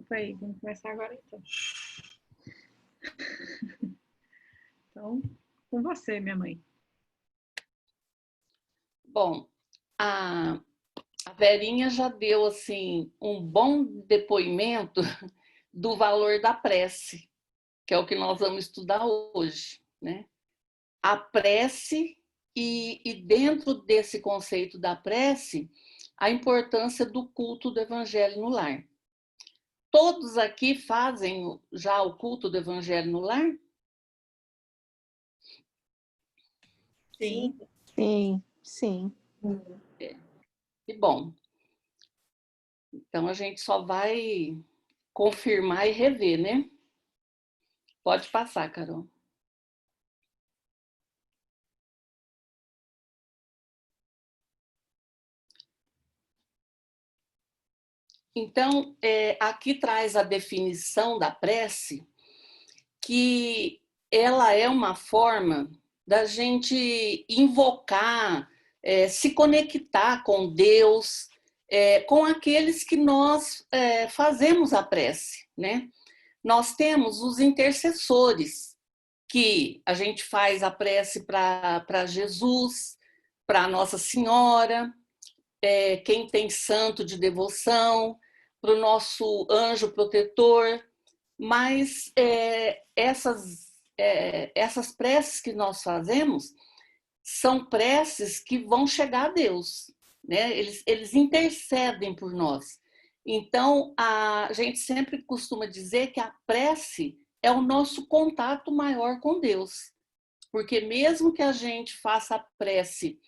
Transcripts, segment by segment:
desculpa aí, vamos começar agora então. Então, com você, minha mãe. Bom, a Verinha já deu assim um bom depoimento do valor da prece, que é o que nós vamos estudar hoje, né? A prece e dentro desse conceito da prece, a importância do culto do Evangelho no lar. Todos aqui fazem já o culto do Evangelho no lar? Sim. Sim, sim. Que bom. Então a gente só vai confirmar e rever, né? Pode passar, Carol. Então, aqui traz a definição da prece, que ela é uma forma da gente invocar, se conectar com Deus, com aqueles que nós fazemos a prece, né? Nós temos os intercessores, que a gente faz a prece para Jesus, para Nossa Senhora, quem tem santo de devoção, para o nosso anjo protetor, mas essas preces que nós fazemos são preces que vão chegar a Deus, né? Eles intercedem por nós. Então, a gente sempre costuma dizer que a prece é o nosso contato maior com Deus, porque mesmo que a gente faça a prece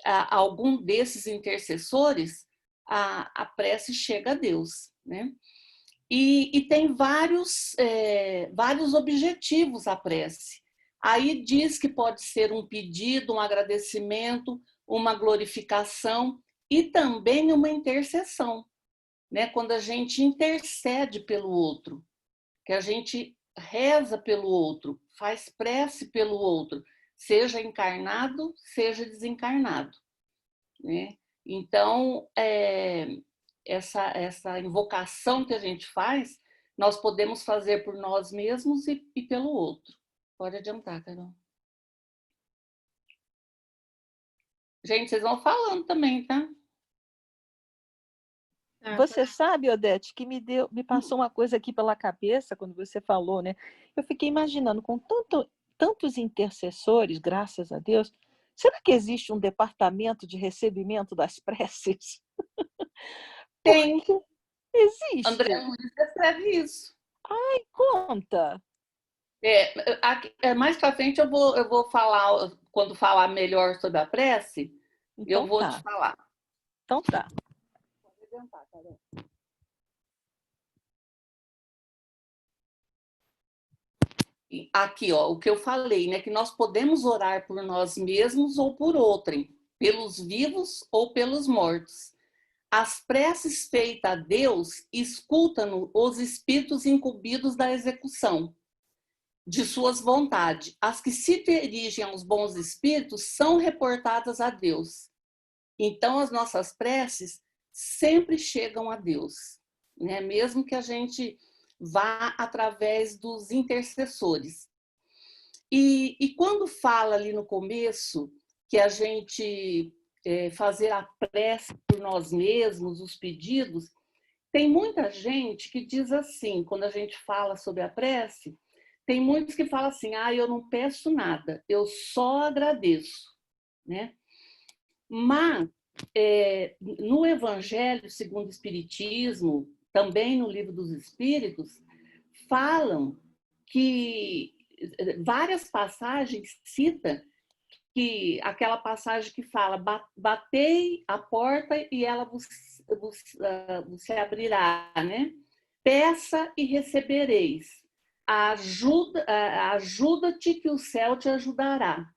a algum desses intercessores, a prece chega a Deus, né? E tem vários objetivos a prece. Aí diz que pode ser um pedido, um agradecimento, uma glorificação e também uma intercessão, né? Quando a gente intercede pelo outro, que a gente reza pelo outro, faz prece pelo outro, seja encarnado, seja desencarnado, né? Então, essa invocação que a gente faz, nós podemos fazer por nós mesmos e pelo outro. Pode adiantar, Carol. Gente, vocês vão falando também, tá? Você sabe, Odete, que me passou uma coisa aqui pela cabeça quando você falou, né? Eu fiquei imaginando, com tantos intercessores, graças a Deus, será que existe um departamento de recebimento das preces? Tem. Porque existe. André Luiz escreve isso. Ai, conta. Mais para frente eu vou falar, quando falar melhor sobre a prece, Então eu vou tá. te falar. Então tá. Pode adiantar, Carol. Aqui, ó, o que eu falei, né? Que nós podemos orar por nós mesmos ou por outrem, pelos vivos ou pelos mortos. As preces feitas a Deus escutam os espíritos incumbidos da execução de suas vontades. As que se dirigem aos bons espíritos são reportadas a Deus. Então, as nossas preces sempre chegam a Deus, né? Mesmo que a gente vá através dos intercessores. E quando fala ali no começo que a gente fazer a prece por nós mesmos, os pedidos, tem muita gente que diz assim, quando a gente fala sobre a prece, tem muitos que falam assim, eu não peço nada, eu só agradeço, né? Mas no Evangelho segundo o Espiritismo, também no Livro dos Espíritos, falam que várias passagens citam que aquela passagem que fala batei a porta e ela vos abrirá, né? Peça e recebereis. Ajuda-te que o céu te ajudará.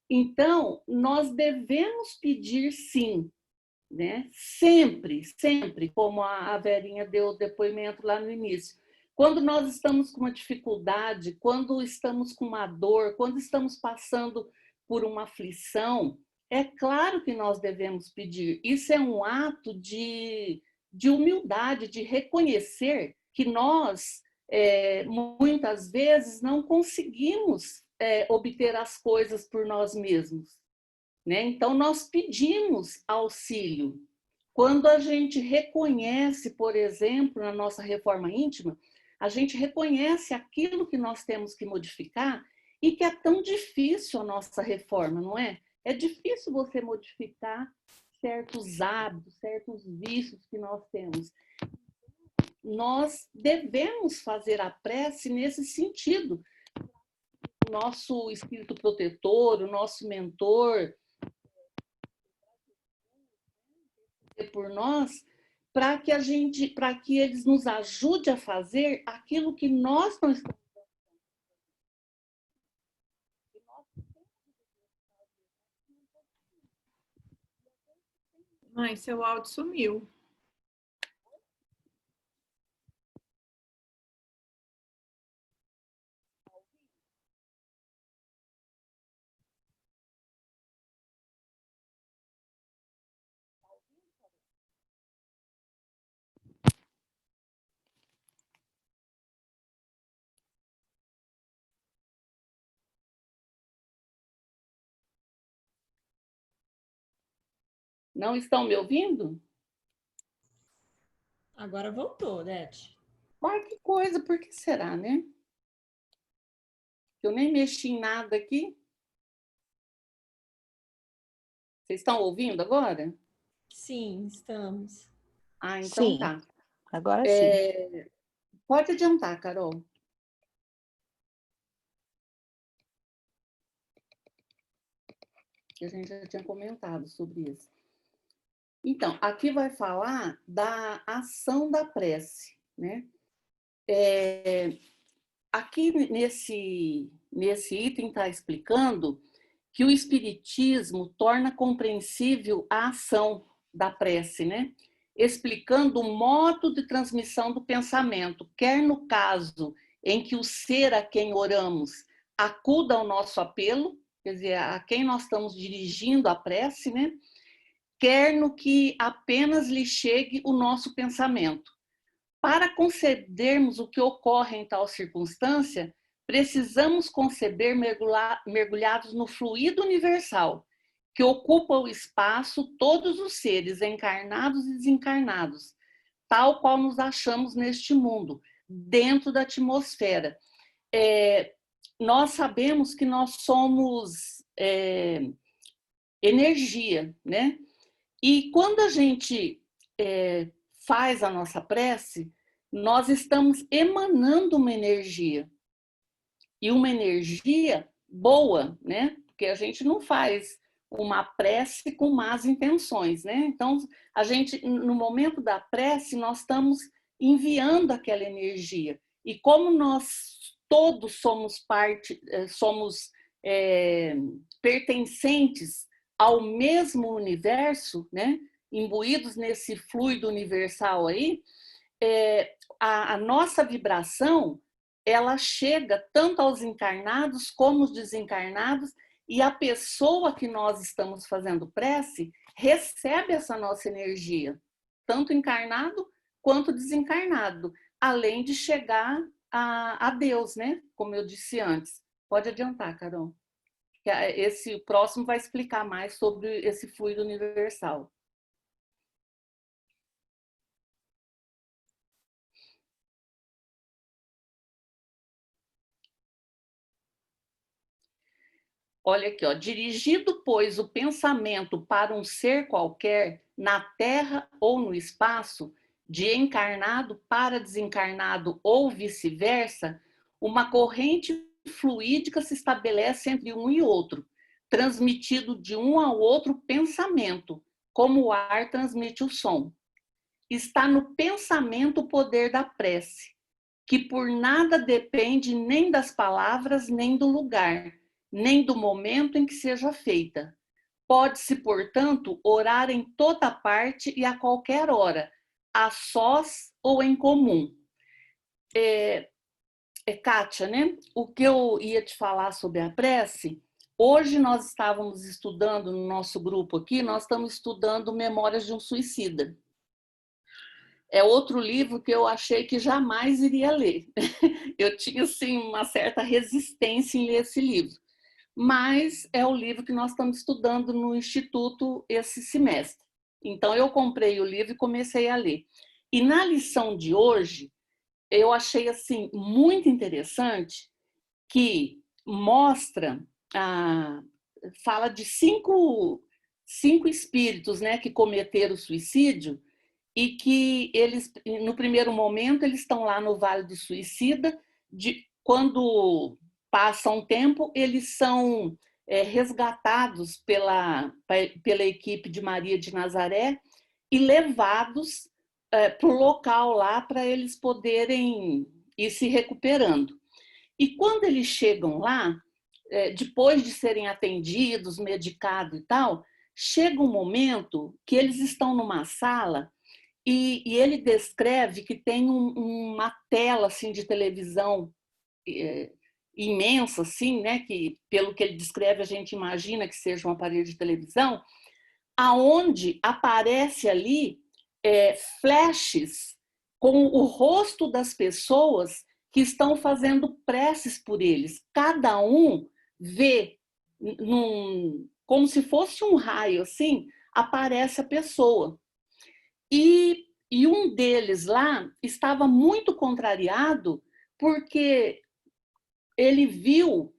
Então, nós devemos pedir sim, né? Sempre, sempre, como a Verinha deu o depoimento lá no início. Quando nós estamos com uma dificuldade, quando estamos com uma dor, quando estamos passando por uma aflição, é claro que nós devemos pedir. Isso é um ato de de humildade, de reconhecer que nós, muitas vezes, não conseguimos obter as coisas por nós mesmos, né? Então, nós pedimos auxílio. Quando a gente reconhece, por exemplo, na nossa reforma íntima, a gente reconhece aquilo que nós temos que modificar e que é tão difícil a nossa reforma, não é? É difícil você modificar certos hábitos, certos vícios que nós temos. Nós devemos fazer a prece nesse sentido. O nosso espírito protetor, o nosso mentor, por nós, para que eles nos ajudem a fazer aquilo que nós não estamos. Mãe, seu áudio sumiu. Não estão me ouvindo? Agora voltou, Odete. Olha que coisa, por que será, né? Eu nem mexi em nada aqui. Vocês estão ouvindo agora? Sim, estamos. Ah, então Sim, tá. agora sim. Pode adiantar, Carol. A gente já tinha comentado sobre isso. Então, aqui vai falar da ação da prece, né? Aqui nesse item está explicando que o Espiritismo torna compreensível a ação da prece, né? Explicando o modo de transmissão do pensamento, quer no caso em que o ser a quem oramos acuda ao nosso apelo, quer dizer, a quem nós estamos dirigindo a prece, né? Quer no que apenas lhe chegue o nosso pensamento. Para concedermos o que ocorre em tal circunstância, precisamos conceber mergulhados no fluido universal, que ocupa o espaço todos os seres, encarnados e desencarnados, tal qual nos achamos neste mundo, dentro da atmosfera. Nós sabemos que nós somos energia, né? E quando a gente faz a nossa prece, nós estamos emanando uma energia. E uma energia boa, né? Porque a gente não faz uma prece com más intenções, né? Então, a gente, no momento da prece, nós estamos enviando aquela energia. E como nós todos somos pertencentes ao mesmo universo, né? Imbuídos nesse fluido universal aí, a nossa vibração, ela chega tanto aos encarnados como aos desencarnados, e a pessoa que nós estamos fazendo prece recebe essa nossa energia, tanto encarnado quanto desencarnado, além de chegar a Deus, né? Como eu disse antes. Pode adiantar, Carol. Esse próximo vai explicar mais sobre esse fluido universal. Olha aqui, ó. Dirigido, pois, o pensamento para um ser qualquer, na Terra ou no espaço, de encarnado para desencarnado ou vice-versa, uma corrente fluídica se estabelece entre um e outro, transmitido de um ao outro pensamento, como o ar transmite o som. Está no pensamento o poder da prece, que por nada depende nem das palavras, nem do lugar, nem do momento em que seja feita. Pode-se, portanto, orar em toda parte e a qualquer hora, a sós ou em comum. Kátia, né? O que eu ia te falar sobre a prece, hoje nós estávamos estudando no nosso grupo aqui, nós estamos estudando Memórias de um Suicida. é outro livro que eu achei que jamais iria ler. Eu tinha, assim, uma certa resistência em ler esse livro. Mas é o livro que nós estamos estudando no Instituto esse semestre. Então, eu comprei o livro e comecei a ler. E na lição de hoje, eu achei, assim, muito interessante que mostra, fala de cinco espíritos, né, que cometeram suicídio, e que eles, no primeiro momento, eles estão lá no Vale do Suicida, quando passa um tempo, eles são resgatados pela equipe de Maria de Nazaré e levados para o local lá para eles poderem ir se recuperando. E quando eles chegam lá, depois de serem atendidos, medicados e tal, chega um momento que eles estão numa sala e ele descreve que tem uma tela assim, de televisão imensa, assim, né? Que, pelo que ele descreve, a gente imagina que seja um aparelho de televisão, aonde aparece ali flashes com o rosto das pessoas que estão fazendo preces por eles. Cada um vê, como se fosse um raio, assim, aparece a pessoa. E um deles lá estava muito contrariado porque ele viu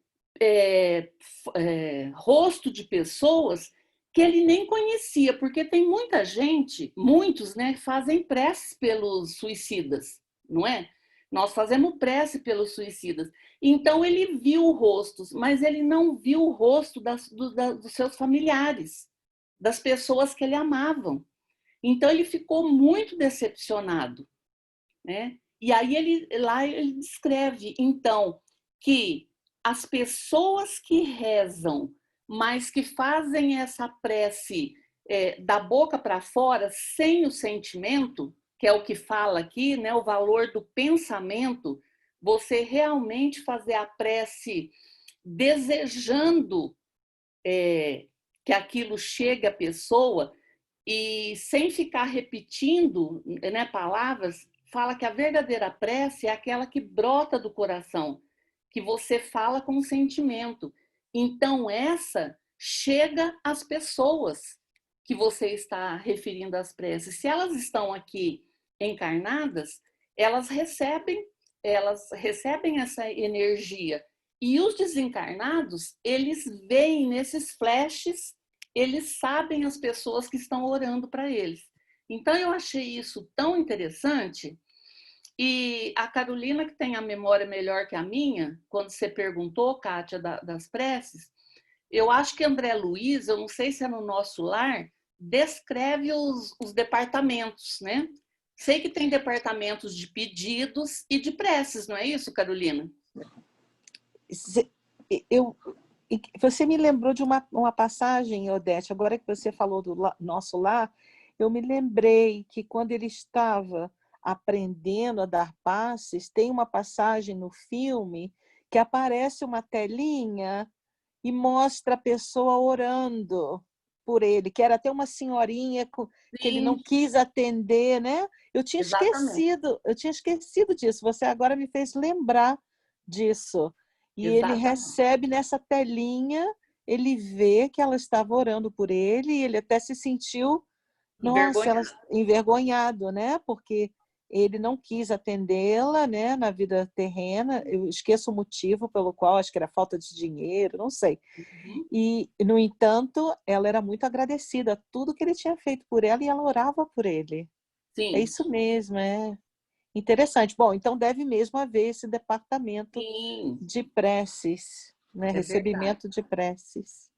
rosto de pessoas que ele nem conhecia, porque tem muita gente, muitos, né, fazem preces pelos suicidas, não é? Nós fazemos prece pelos suicidas. Então ele viu rostos, mas ele não viu o rosto dos seus familiares, das pessoas que ele amavam. Então ele ficou muito decepcionado, né? E aí ele descreve, então, que as pessoas que rezam, mas que fazem essa prece da boca para fora, sem o sentimento, que é o que fala aqui, né? O valor do pensamento, você realmente fazer a prece desejando que aquilo chegue à pessoa, e sem ficar repetindo, né, palavras, fala que a verdadeira prece é aquela que brota do coração, que você fala com sentimento. Então, essa chega às pessoas que você está referindo às preces. Se elas estão aqui encarnadas, elas recebem essa energia. E os desencarnados, eles veem nesses flashes, eles sabem as pessoas que estão orando para eles. Então, eu achei isso tão interessante. E a Carolina, que tem a memória melhor que a minha, quando você perguntou, Kátia, das preces, eu acho que André Luiz, eu não sei se é no Nosso Lar, descreve os departamentos, né? Sei que tem departamentos de pedidos e de preces, não é isso, Carolina? Você me lembrou de uma passagem, Odete, agora que você falou do Nosso Lar, eu me lembrei que quando ele estava aprendendo a dar passes, tem uma passagem no filme que aparece uma telinha e mostra a pessoa orando por ele, que era até uma senhorinha que ele não quis atender, né? Eu tinha esquecido disso. Você agora me fez lembrar disso. E ele recebe nessa telinha, ele vê que ela estava orando por ele, e ele até se sentiu, envergonhado, né? Porque ele não quis atendê-la, né, na vida terrena. Eu esqueço o motivo pelo qual, acho que era falta de dinheiro, não sei. E, no entanto, ela era muito agradecida a tudo que ele tinha feito por ela, e ela orava por ele. Sim. É isso mesmo, é interessante. Bom, então deve mesmo haver esse departamento de preces, né? Recebimento de preces.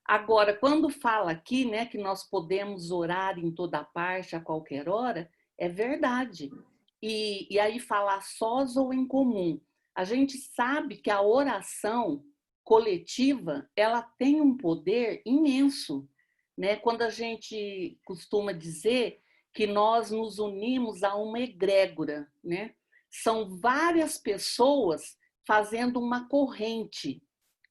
Agora, quando fala aqui, né, que nós podemos orar em toda parte, a qualquer hora, é verdade. E aí falar sós ou em comum. A gente sabe que a oração coletiva, ela tem um poder imenso, né? Quando a gente costuma dizer que nós nos unimos a uma egrégora, né? São várias pessoas fazendo uma corrente.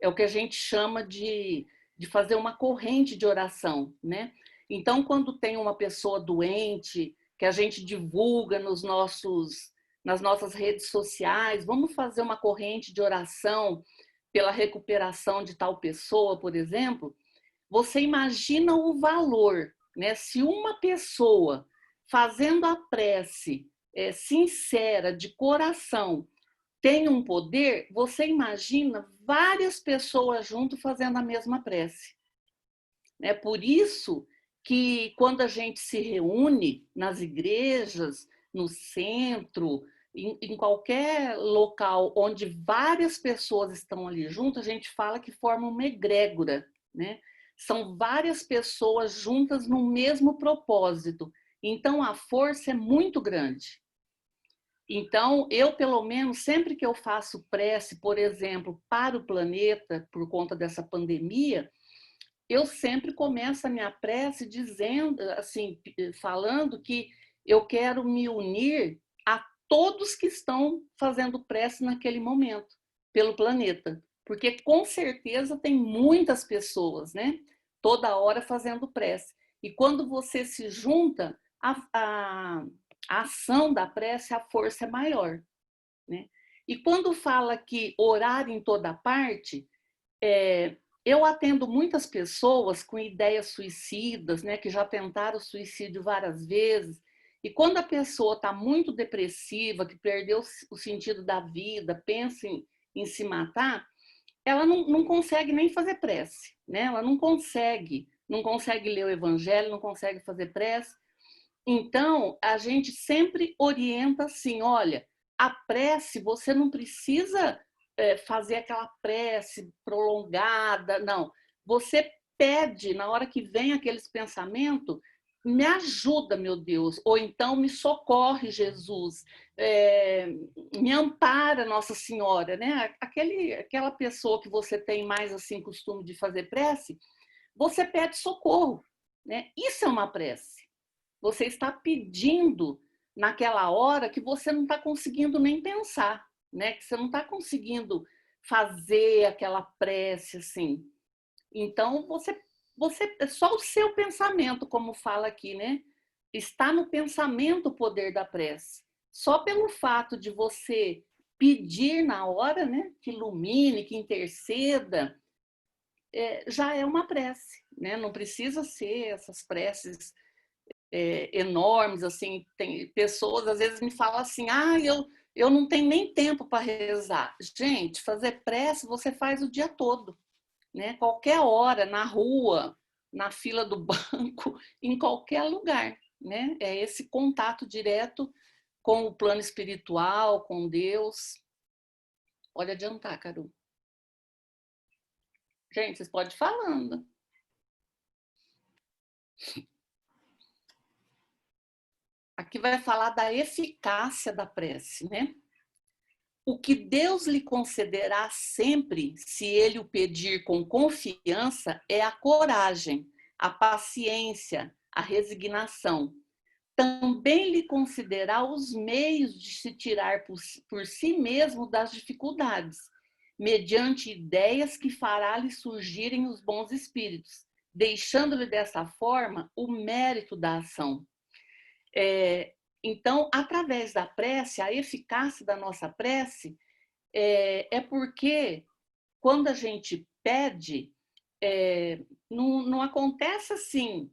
É o que a gente chama de fazer uma corrente de oração, né? Então, quando tem uma pessoa doente, que a gente divulga nas nossas redes sociais. Vamos fazer uma corrente de oração pela recuperação de tal pessoa, por exemplo. Você imagina o valor, né? Se uma pessoa fazendo a prece sincera, de coração, tem um poder, você imagina várias pessoas junto fazendo a mesma prece. É por isso que quando a gente se reúne nas igrejas, no centro, em qualquer local onde várias pessoas estão ali junto, a gente fala que forma uma egrégora, né? São várias pessoas juntas no mesmo propósito. Então, a força é muito grande. Então, eu, pelo menos, sempre que eu faço prece, por exemplo, para o planeta, por conta dessa pandemia, eu sempre começo a minha prece dizendo, assim, falando que eu quero me unir a todos que estão fazendo prece naquele momento, pelo planeta. Porque, com certeza, tem muitas pessoas, né? Toda hora fazendo prece. E quando você se junta, a ação da prece, a força é maior, né? E quando fala que orar em toda parte, eu atendo muitas pessoas com ideias suicidas, né, que já tentaram suicídio várias vezes, e quando a pessoa está muito depressiva, que perdeu o sentido da vida, pensa em se matar, ela não consegue nem fazer prece, né? Ela não consegue ler o evangelho, não consegue fazer prece. Então, a gente sempre orienta assim, olha, a prece, você não precisa fazer aquela prece prolongada, não. Você pede, na hora que vem aqueles pensamentos, me ajuda, meu Deus, ou então me socorre, Jesus, me ampara, Nossa Senhora, né? Aquela pessoa que você tem mais assim costume de fazer prece, você pede socorro, né? Isso é uma prece. Você está pedindo naquela hora que você não está conseguindo nem pensar, né? Que você não está conseguindo fazer aquela prece assim. Então, você é só o seu pensamento, como fala aqui, né? Está no pensamento o poder da prece. Só pelo fato de você pedir na hora, né? Que ilumine, que interceda, já é uma prece, né? Não precisa ser essas preces enormes, assim. Tem pessoas às vezes me falam assim, eu não tenho nem tempo para rezar. Gente, fazer prece você faz o dia todo, né? Qualquer hora, na rua, na fila do banco, em qualquer lugar, né? É esse contato direto com o plano espiritual, com Deus. Pode adiantar, Carol. Gente, vocês podem ir falando. Aqui vai falar da eficácia da prece, né? O que Deus lhe concederá sempre, se ele o pedir com confiança, é a coragem, a paciência, a resignação. Também lhe concederá os meios de se tirar por si mesmo das dificuldades, mediante ideias que fará lhe surgirem os bons espíritos, deixando-lhe dessa forma o mérito da ação. Então, através da prece, a eficácia da nossa prece é porque quando a gente pede, não acontece assim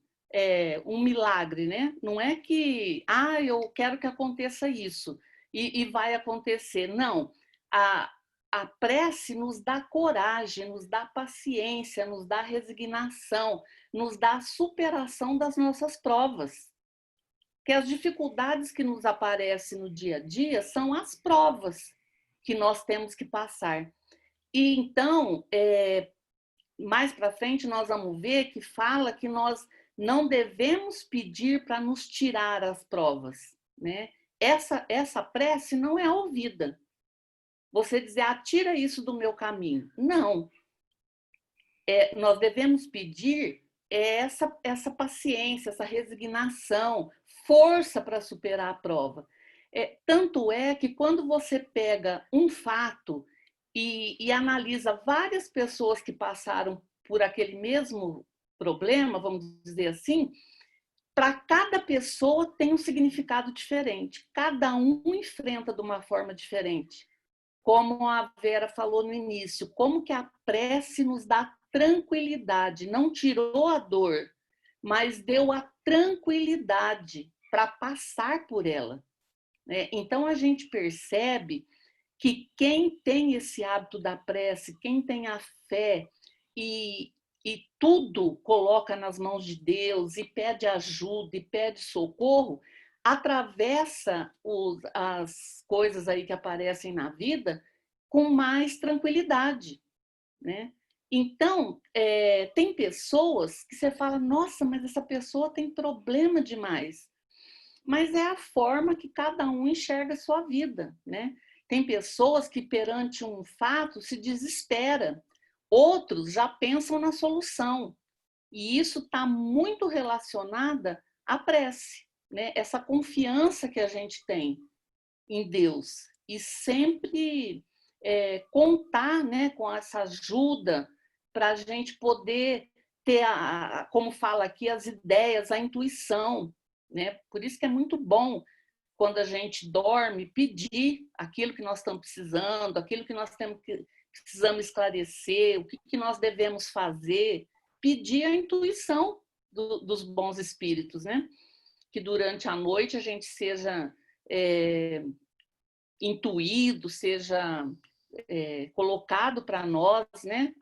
um milagre, né? Não é que, eu quero que aconteça isso e vai acontecer. Não, a prece nos dá coragem, nos dá paciência, nos dá resignação, nos dá superação das nossas provas. Que as dificuldades que nos aparecem no dia a dia são as provas que nós temos que passar. E então, mais para frente, nós vamos ver que fala que nós não devemos pedir para nos tirar as provas, né? Essa prece não é ouvida. Você dizer, tira isso do meu caminho. Não. Nós devemos pedir essa paciência, essa resignação, força para superar a prova. Tanto é que quando você pega um fato e analisa várias pessoas que passaram por aquele mesmo problema, vamos dizer assim, para cada pessoa tem um significado diferente. Cada um enfrenta de uma forma diferente. Como a Vera falou no início, como que a prece nos dá tranquilidade, não tirou a dor, mas deu a tranquilidade para passar por ela. Né? Então a gente percebe que quem tem esse hábito da prece, quem tem a fé e tudo coloca nas mãos de Deus e pede ajuda e pede socorro, atravessa as coisas aí que aparecem na vida com mais tranquilidade, né? Então, tem pessoas que você fala, nossa, mas essa pessoa tem problema demais. Mas é a forma que cada um enxerga a sua vida, né? Tem pessoas que perante um fato se desespera, outros já pensam na solução. E isso está muito relacionada à prece, né? Essa confiança que a gente tem em Deus e sempre contar, né, com essa ajuda para a gente poder ter, como fala aqui, as ideias, a intuição, né? Por isso que é muito bom quando a gente dorme pedir aquilo que nós estamos precisando, aquilo que nós precisamos esclarecer, o que nós devemos fazer, pedir a intuição dos bons espíritos, né? Que durante a noite a gente seja intuído, seja colocado para nós, né?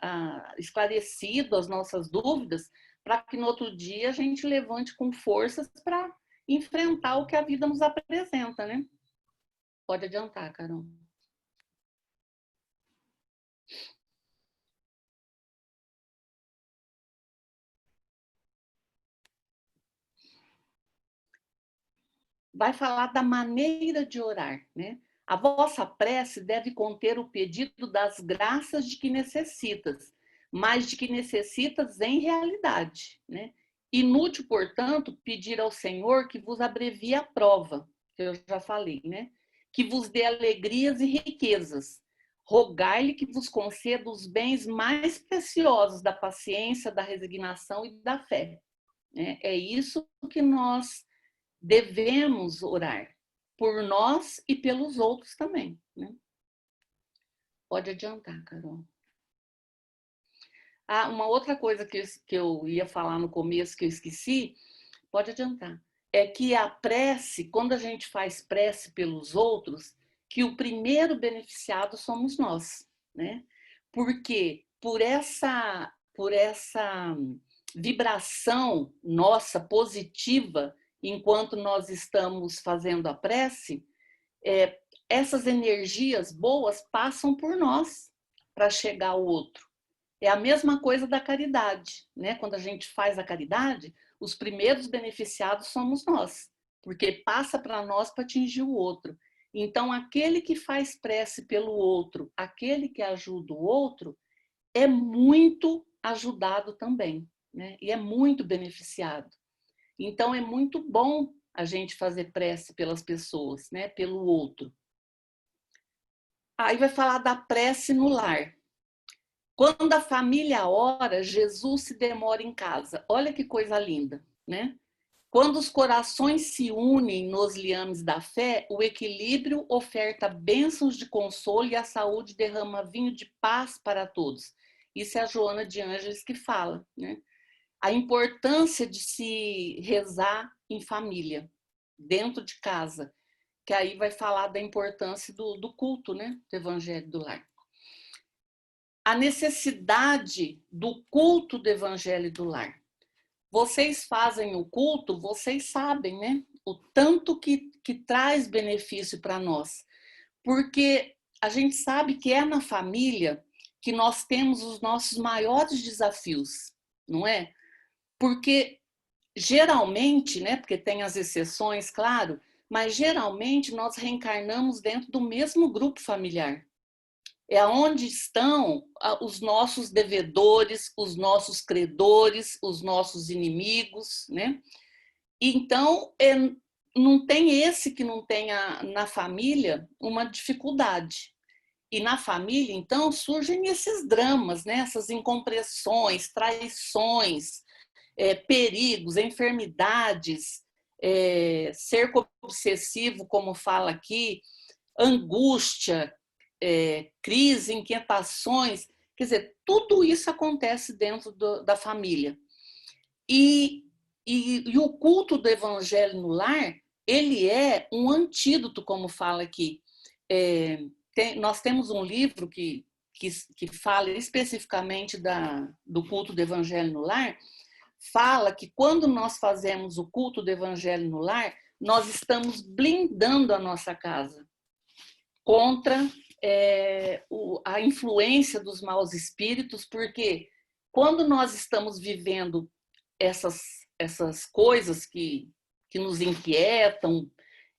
Esclarecido as nossas dúvidas, para que no outro dia a gente levante com forças para enfrentar o que a vida nos apresenta, né? Pode adiantar, Carol. Vai falar da maneira de orar, né? A vossa prece deve conter o pedido das graças de que necessitas, mas de que necessitas em realidade, né? Inútil, portanto, pedir ao Senhor que vos abrevie a prova, que eu já falei, né? Que vos dê alegrias e riquezas. Rogai-lhe que vos conceda os bens mais preciosos da paciência, da resignação e da fé. Né? É isso que nós devemos orar por nós e pelos outros também, né? Pode adiantar, Carol. Uma outra coisa que eu ia falar no começo que eu esqueci, pode adiantar, é que a prece, quando a gente faz prece pelos outros, que o primeiro beneficiado somos nós, né? Porque por essa vibração nossa positiva, enquanto nós estamos fazendo a prece, essas energias boas passam por nós para chegar ao outro. É a mesma coisa da caridade, né? Quando a gente faz a caridade, os primeiros beneficiados somos nós, porque passa para nós para atingir o outro. Então, aquele que faz prece pelo outro, aquele que ajuda o outro, é muito ajudado também, né? E é muito beneficiado. Então, é muito bom a gente fazer prece pelas pessoas, né? Pelo outro. Aí vai falar da prece no lar. Quando a família ora, Jesus se demora em casa. Olha que coisa linda, né? Quando os corações se unem nos liames da fé, o equilíbrio oferta bênçãos de consolo e a saúde derrama vinho de paz para todos. Isso é a Joana de Ângeles que fala, né? A importância de se rezar em família, dentro de casa, que aí vai falar da importância do culto, né? Do Evangelho do Lar. A necessidade do culto do Evangelho do Lar. Vocês fazem o culto, vocês sabem, né? O tanto que traz benefício para nós. Porque a gente sabe que é na família que nós temos os nossos maiores desafios, não é? Porque geralmente, né? Porque tem as exceções, claro, mas geralmente nós reencarnamos dentro do mesmo grupo familiar. É onde estão os nossos devedores, os nossos credores, os nossos inimigos, né? Então, não tem esse que não tenha na família uma dificuldade. E na família, então, surgem esses dramas, né? Essas incompreensões, traições, perigos, enfermidades, ser obsessivo, como fala aqui, angústia, crise, inquietações, quer dizer, tudo isso acontece dentro da família. E o culto do evangelho no lar, ele é um antídoto, como fala aqui. Nós temos um livro que fala especificamente do culto do evangelho no lar, fala que quando nós fazemos o culto do evangelho no lar, nós estamos blindando a nossa casa contra a influência dos maus espíritos, porque quando nós estamos vivendo essas coisas que nos inquietam,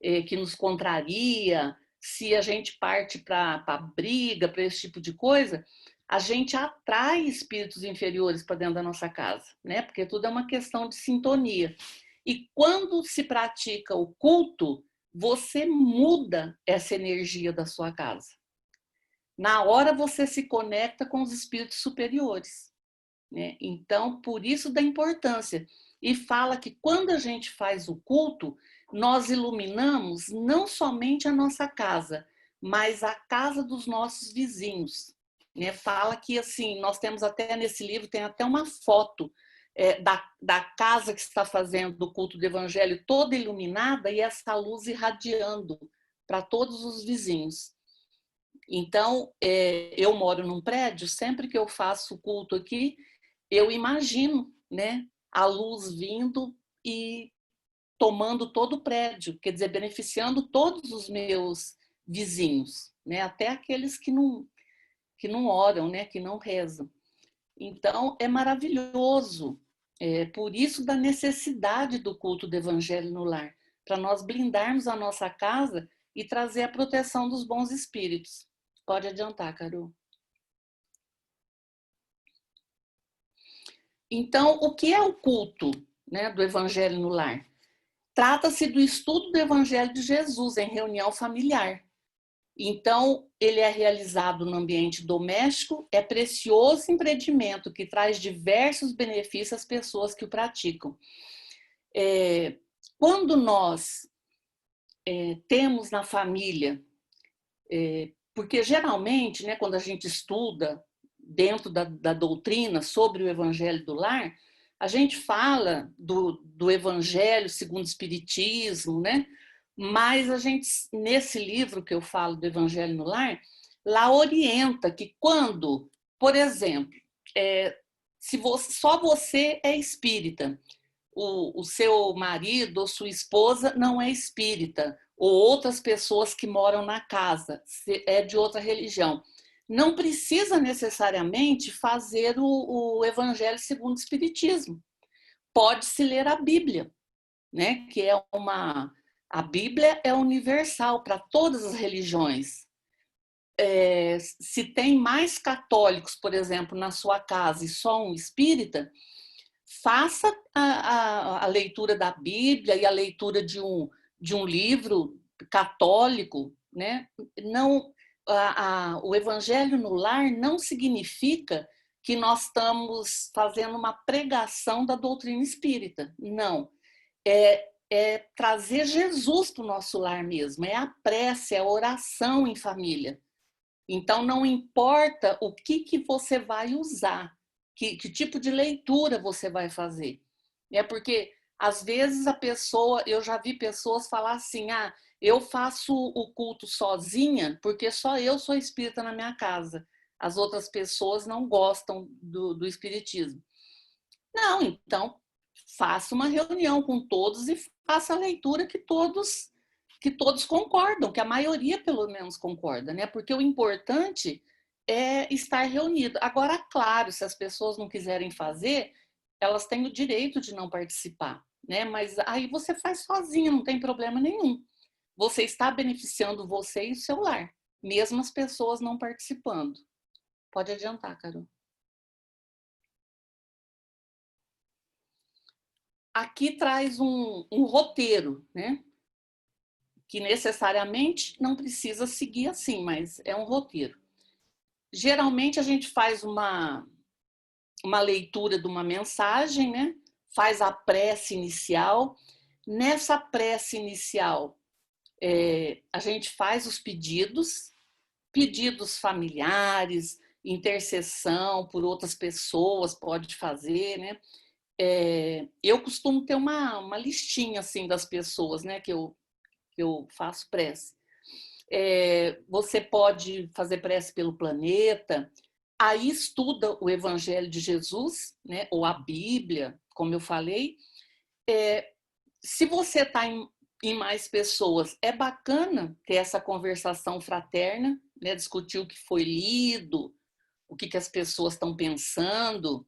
que nos contraria, se a gente parte para briga, para esse tipo de coisa, a gente atrai espíritos inferiores para dentro da nossa casa, né? Porque tudo é uma questão de sintonia. E quando se pratica o culto, você muda essa energia da sua casa. Na hora você se conecta com os espíritos superiores, né? Então, por isso da importância. E fala que quando a gente faz o culto, nós iluminamos não somente a nossa casa, mas a casa dos nossos vizinhos. Né? Fala que, assim, nós temos até nesse livro, tem até uma foto da casa que está fazendo o culto do evangelho toda iluminada e essa luz irradiando para todos os vizinhos. Então, eu moro num prédio, sempre que eu faço o culto aqui, eu imagino, né, a luz vindo e tomando todo o prédio, quer dizer, beneficiando todos os meus vizinhos, né, até aqueles que não oram, né, que não rezam. Então, é maravilhoso. Por isso da necessidade do culto do evangelho no lar, para nós blindarmos a nossa casa e trazer a proteção dos bons espíritos. Pode adiantar, Carol. Então, o que é o culto, né, do evangelho no lar? Trata-se do estudo do evangelho de Jesus em reunião familiar. Então, ele é realizado no ambiente doméstico, é precioso empreendimento que traz diversos benefícios às pessoas que o praticam. Quando nós temos na família, porque geralmente, né, quando a gente estuda dentro da doutrina sobre o evangelho do lar, a gente fala do evangelho segundo o espiritismo, né? Mas a gente, nesse livro que eu falo do Evangelho no Lar, lá orienta que quando, por exemplo, só você é espírita, o seu marido ou sua esposa não é espírita, ou outras pessoas que moram na casa, é de outra religião, não precisa necessariamente fazer o Evangelho segundo o Espiritismo. Pode-se ler a Bíblia, né? Que é a Bíblia é universal para todas as religiões. Se tem mais católicos, por exemplo, na sua casa e só um espírita, faça a leitura da Bíblia e a leitura de um livro católico, né? Não, o Evangelho no Lar não significa que nós estamos fazendo uma pregação da doutrina espírita. Não. É trazer Jesus para o nosso lar mesmo, é a prece, é a oração em família. Então, não importa o que você vai usar, que tipo de leitura você vai fazer. Porque, às vezes, eu já vi pessoas falar assim, eu faço o culto sozinha porque só eu sou espírita na minha casa. As outras pessoas não gostam do espiritismo. Não, então, faça uma reunião com todos e faça a leitura que todos concordam, que a maioria pelo menos concorda, né? Porque o importante é estar reunido. Agora, claro, se as pessoas não quiserem fazer, elas têm o direito de não participar, né? Mas aí você faz sozinha, não tem problema nenhum. Você está beneficiando você e o seu lar, mesmo as pessoas não participando. Pode adiantar, Carol. Aqui traz um roteiro, né? Que necessariamente não precisa seguir assim, mas é um roteiro. Geralmente a gente faz uma leitura de uma mensagem, né? faz a prece inicial. Nessa prece inicial, a gente faz os pedidos familiares, intercessão por outras pessoas, pode fazer, né? Eu costumo ter uma listinha assim das pessoas, né, que eu faço prece. Você pode fazer prece pelo planeta, aí estuda o Evangelho de Jesus, né, ou a Bíblia, como eu falei. Se você está em mais pessoas, é bacana ter essa conversação fraterna, né, discutir o que foi lido, o que as pessoas estão pensando.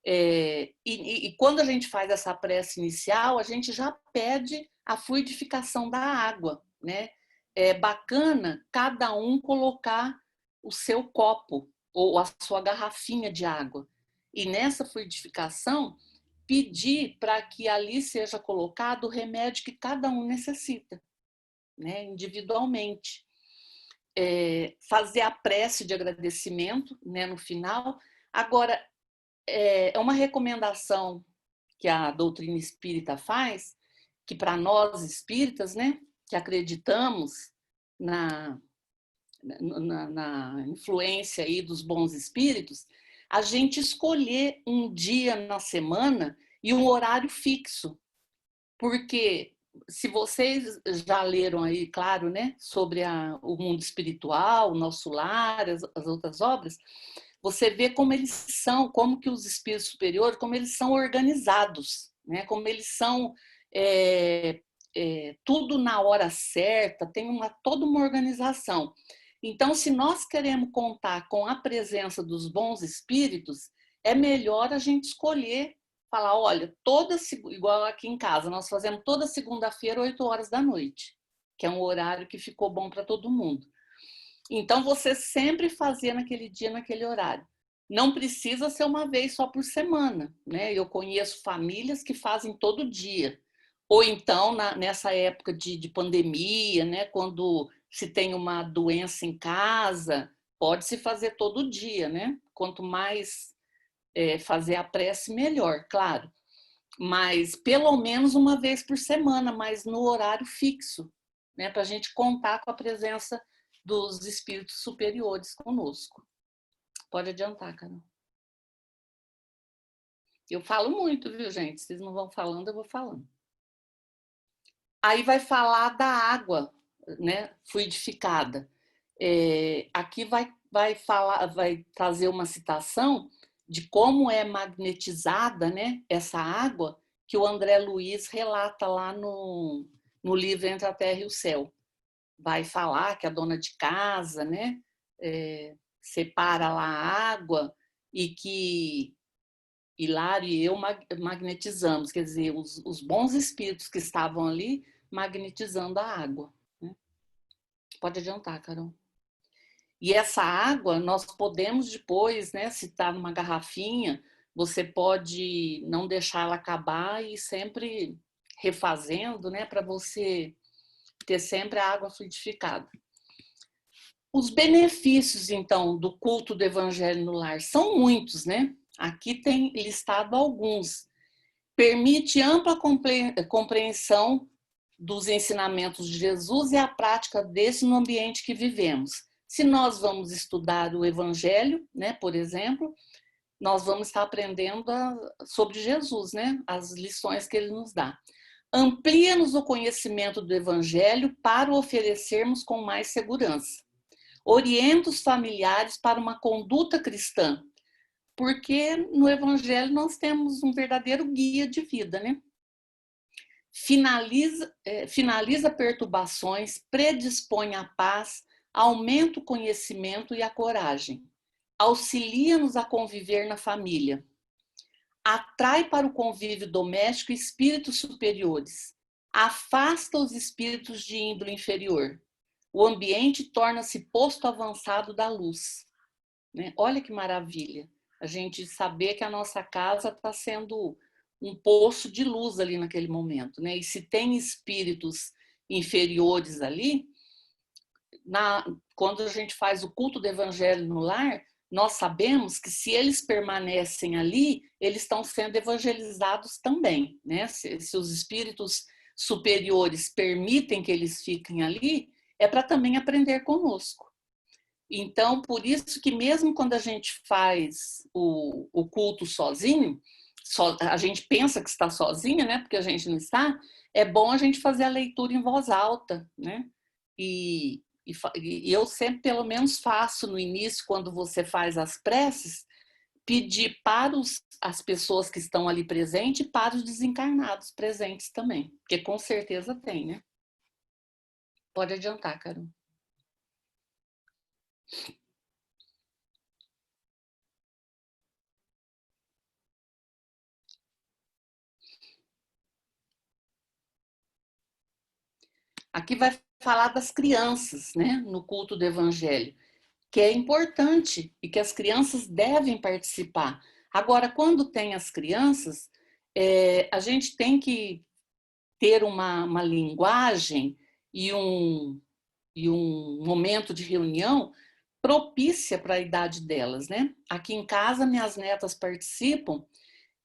E quando a gente faz essa prece inicial, a gente já pede a fluidificação da água, né? É bacana cada um colocar o seu copo ou a sua garrafinha de água. E nessa fluidificação, pedir para que ali seja colocado o remédio que cada um necessita, né? Individualmente. Fazer a prece de agradecimento, né, no final. Agora, é uma recomendação que a doutrina espírita faz, que para nós espíritas, né, que acreditamos na influência aí dos bons espíritos, a gente escolher um dia na semana e um horário fixo. Porque se vocês já leram aí, claro, né, sobre o mundo espiritual, o Nosso Lar, as outras obras, você vê como eles são, como que os espíritos superiores, como eles são organizados, né? Como eles são tudo na hora certa, tem toda uma organização. Então, se nós queremos contar com a presença dos bons espíritos, é melhor a gente escolher, falar, olha, igual aqui em casa, nós fazemos toda segunda-feira, 8 horas da noite, que é um horário que ficou bom para todo mundo. Então, você sempre fazer naquele dia, naquele horário. Não precisa ser uma vez só por semana, né? Eu conheço famílias que fazem todo dia. Ou então, nessa época de pandemia, né? Quando se tem uma doença em casa, pode-se fazer todo dia, né? Quanto mais fazer a prece, melhor, claro. Mas pelo menos uma vez por semana, mas no horário fixo, né? Para a gente contar com a presença dos espíritos superiores conosco. Pode adiantar, Carol. Eu falo muito, viu, gente? Vocês não vão falando, eu vou falando. Aí vai falar da água, né, fluidificada. Aqui vai trazer uma citação de como é magnetizada, né, essa água, que o André Luiz relata lá no livro Entre a Terra e o Céu. Vai falar que a dona de casa, né, separa lá a água e que Hilário e eu magnetizamos, quer dizer, os bons espíritos que estavam ali magnetizando a água, né? Pode adiantar, Carol. E essa água, nós podemos depois, né, se está numa garrafinha, você pode não deixar ela acabar e sempre refazendo, né, para você ter sempre a água fluidificada. Os benefícios, então, do culto do Evangelho no lar são muitos, né? Aqui tem listado alguns. Permite ampla compreensão dos ensinamentos de Jesus e a prática desse no ambiente que vivemos. Se nós vamos estudar o Evangelho, né, por exemplo, nós vamos estar aprendendo sobre Jesus, né, as lições que ele nos dá. Amplia-nos o conhecimento do Evangelho para o oferecermos com mais segurança. Orienta os familiares para uma conduta cristã, porque no Evangelho nós temos um verdadeiro guia de vida, né? Finaliza perturbações, predispõe à paz, aumenta o conhecimento e a coragem, auxilia-nos a conviver na família, atrai para o convívio doméstico espíritos superiores, afasta os espíritos de índole inferior. O ambiente torna-se posto avançado da luz, né? Olha que maravilha, a gente saber que a nossa casa está sendo um poço de luz ali naquele momento, né? E se tem espíritos inferiores ali, quando a gente faz o culto do Evangelho no lar, nós sabemos que se eles permanecem ali, eles estão sendo evangelizados também, né? Se os espíritos superiores permitem que eles fiquem ali, é para também aprender conosco. Então, por isso que mesmo quando a gente faz o culto sozinho, a gente pensa que está sozinha, né? Porque a gente não está, é bom a gente fazer a leitura em voz alta, né? E eu sempre, pelo menos, faço no início, quando você faz as preces, pedir para as pessoas que estão ali presentes e para os desencarnados presentes também, porque com certeza tem, né? Pode adiantar, Carol. Aqui vai falar das crianças, né, no culto do Evangelho, que é importante e que as crianças devem participar. Agora, quando tem as crianças, a gente tem que ter uma linguagem e um momento de reunião propícia para a idade delas, né? Aqui em casa, minhas netas participam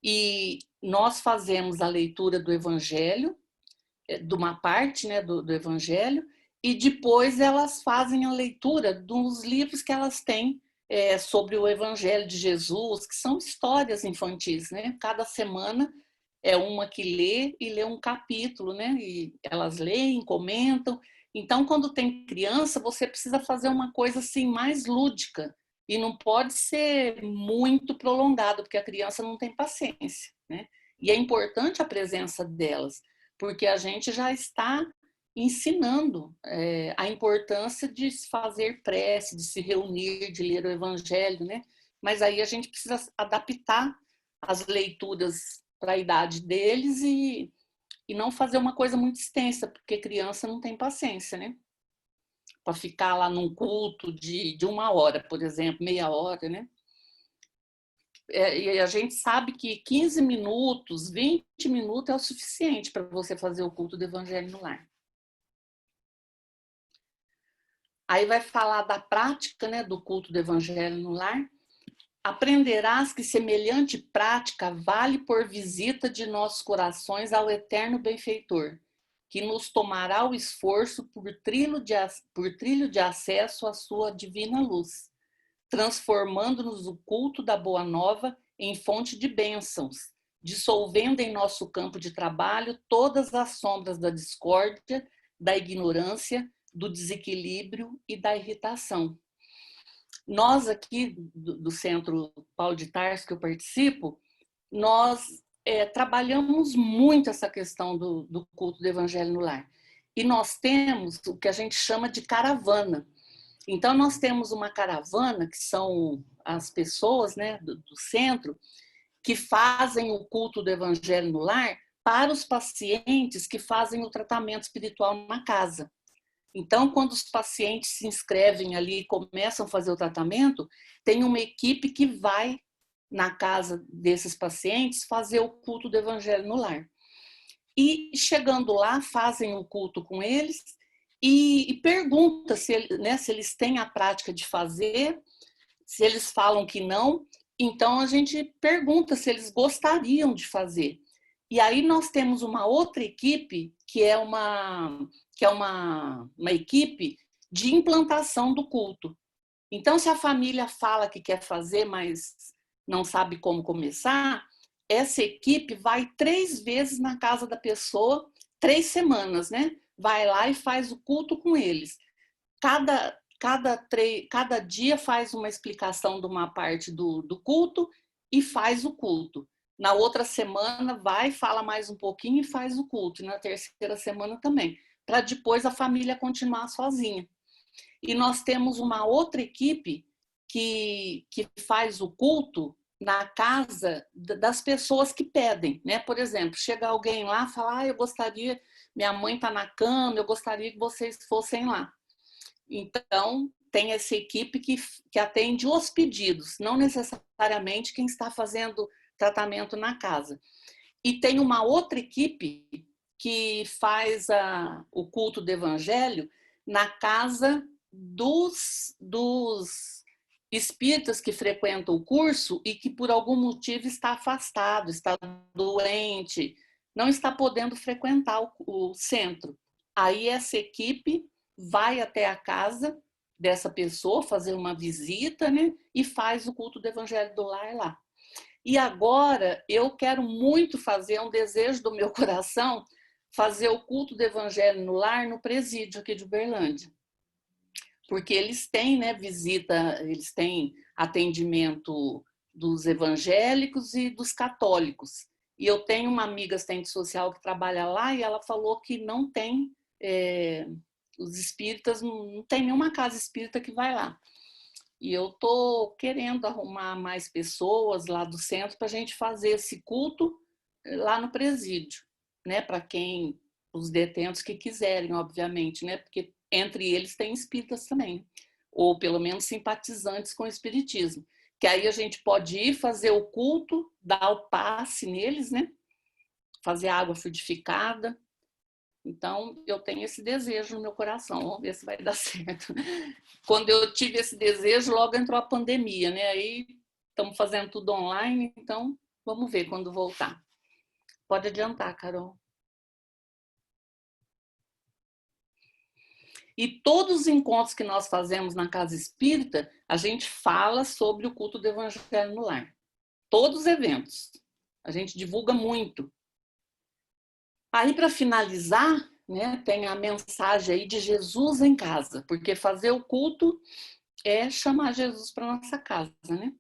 e nós fazemos a leitura do Evangelho, de uma parte, né, do Evangelho, e depois elas fazem a leitura dos livros que elas têm sobre o Evangelho de Jesus, que são histórias infantis, né? Cada semana é uma que lê e lê um capítulo, né? E elas leem, comentam. Então, quando tem criança, você precisa fazer uma coisa assim mais lúdica e não pode ser muito prolongado, porque a criança não tem paciência, né? E é importante a presença delas, porque a gente já está ensinando a importância de se fazer prece, de se reunir, de ler o Evangelho, né? Mas aí a gente precisa adaptar as leituras para a idade deles e não fazer uma coisa muito extensa, porque criança não tem paciência, né? Para ficar lá num culto de 1 hora, por exemplo, meia hora, né? E a gente sabe que 15 minutos, 20 minutos é o suficiente para você fazer o culto do Evangelho no lar. Aí vai falar da prática, né, do culto do Evangelho no lar. Aprenderás que semelhante prática vale por visita de nossos corações ao eterno benfeitor, que nos tomará o esforço por trilho de acesso à sua divina luz, transformando-nos o culto da Boa Nova em fonte de bênçãos, dissolvendo em nosso campo de trabalho todas as sombras da discórdia, da ignorância, do desequilíbrio e da irritação. Nós aqui do Centro Paulo de Tarso, que eu participo, nós trabalhamos muito essa questão do culto do Evangelho no lar. E nós temos o que a gente chama de caravana. Então, nós temos uma caravana, que são as pessoas, né, do centro, que fazem o culto do Evangelho no lar para os pacientes que fazem o tratamento espiritual na casa. Então, quando os pacientes se inscrevem ali e começam a fazer o tratamento, tem uma equipe que vai na casa desses pacientes fazer o culto do Evangelho no lar. E chegando lá, fazem o culto com eles e pergunta se eles têm a prática de fazer, se eles falam que não, então a gente pergunta se eles gostariam de fazer. E aí nós temos uma outra equipe, que é uma equipe de implantação do culto. Então, se a família fala que quer fazer, mas não sabe como começar, essa equipe vai 3 vezes na casa da pessoa, 3 semanas, né? Vai lá e faz o culto com eles. Cada dia faz uma explicação de uma parte do culto e faz o culto. Na outra semana vai, fala mais um pouquinho e faz o culto. E na terceira semana também, para depois a família continuar sozinha. E nós temos uma outra equipe que faz o culto na casa das pessoas que pedem, né? Por exemplo, chega alguém lá e fala, eu gostaria, minha mãe está na cama, eu gostaria que vocês fossem lá. Então, tem essa equipe que atende os pedidos, não necessariamente quem está fazendo tratamento na casa. E tem uma outra equipe que faz o culto do Evangelho na casa dos espíritas que frequentam o curso e que por algum motivo está afastado, está doente, não está podendo frequentar o centro. Aí essa equipe vai até a casa dessa pessoa, fazer uma visita, né? E faz o culto do Evangelho do Lar lá. E agora eu quero muito fazer, um desejo do meu coração, fazer o culto do Evangelho no Lar no presídio aqui de Uberlândia. Porque eles têm, né, visita, eles têm atendimento dos evangélicos e dos católicos. E eu tenho uma amiga assistente social que trabalha lá e ela falou que não tem, os espíritas, não tem nenhuma casa espírita que vai lá. E eu estou querendo arrumar mais pessoas lá do centro para a gente fazer esse culto lá no presídio, né? Para quem, os detentos que quiserem, obviamente, né? Porque entre eles tem espíritas também, ou pelo menos simpatizantes com o espiritismo. Que aí a gente pode ir fazer o culto, dar o passe neles, né? Fazer água fluidificada. Então, eu tenho esse desejo no meu coração. Vamos ver se vai dar certo. Quando eu tive esse desejo, logo entrou a pandemia, né? Aí estamos fazendo tudo online, então vamos ver quando voltar. Pode adiantar, Carol. E todos os encontros que nós fazemos na Casa Espírita, a gente fala sobre o culto do Evangelho no Lar. Todos os eventos. A gente divulga muito. Aí, para finalizar, né, tem a mensagem aí de Jesus em casa, porque fazer o culto é chamar Jesus para nossa casa, né?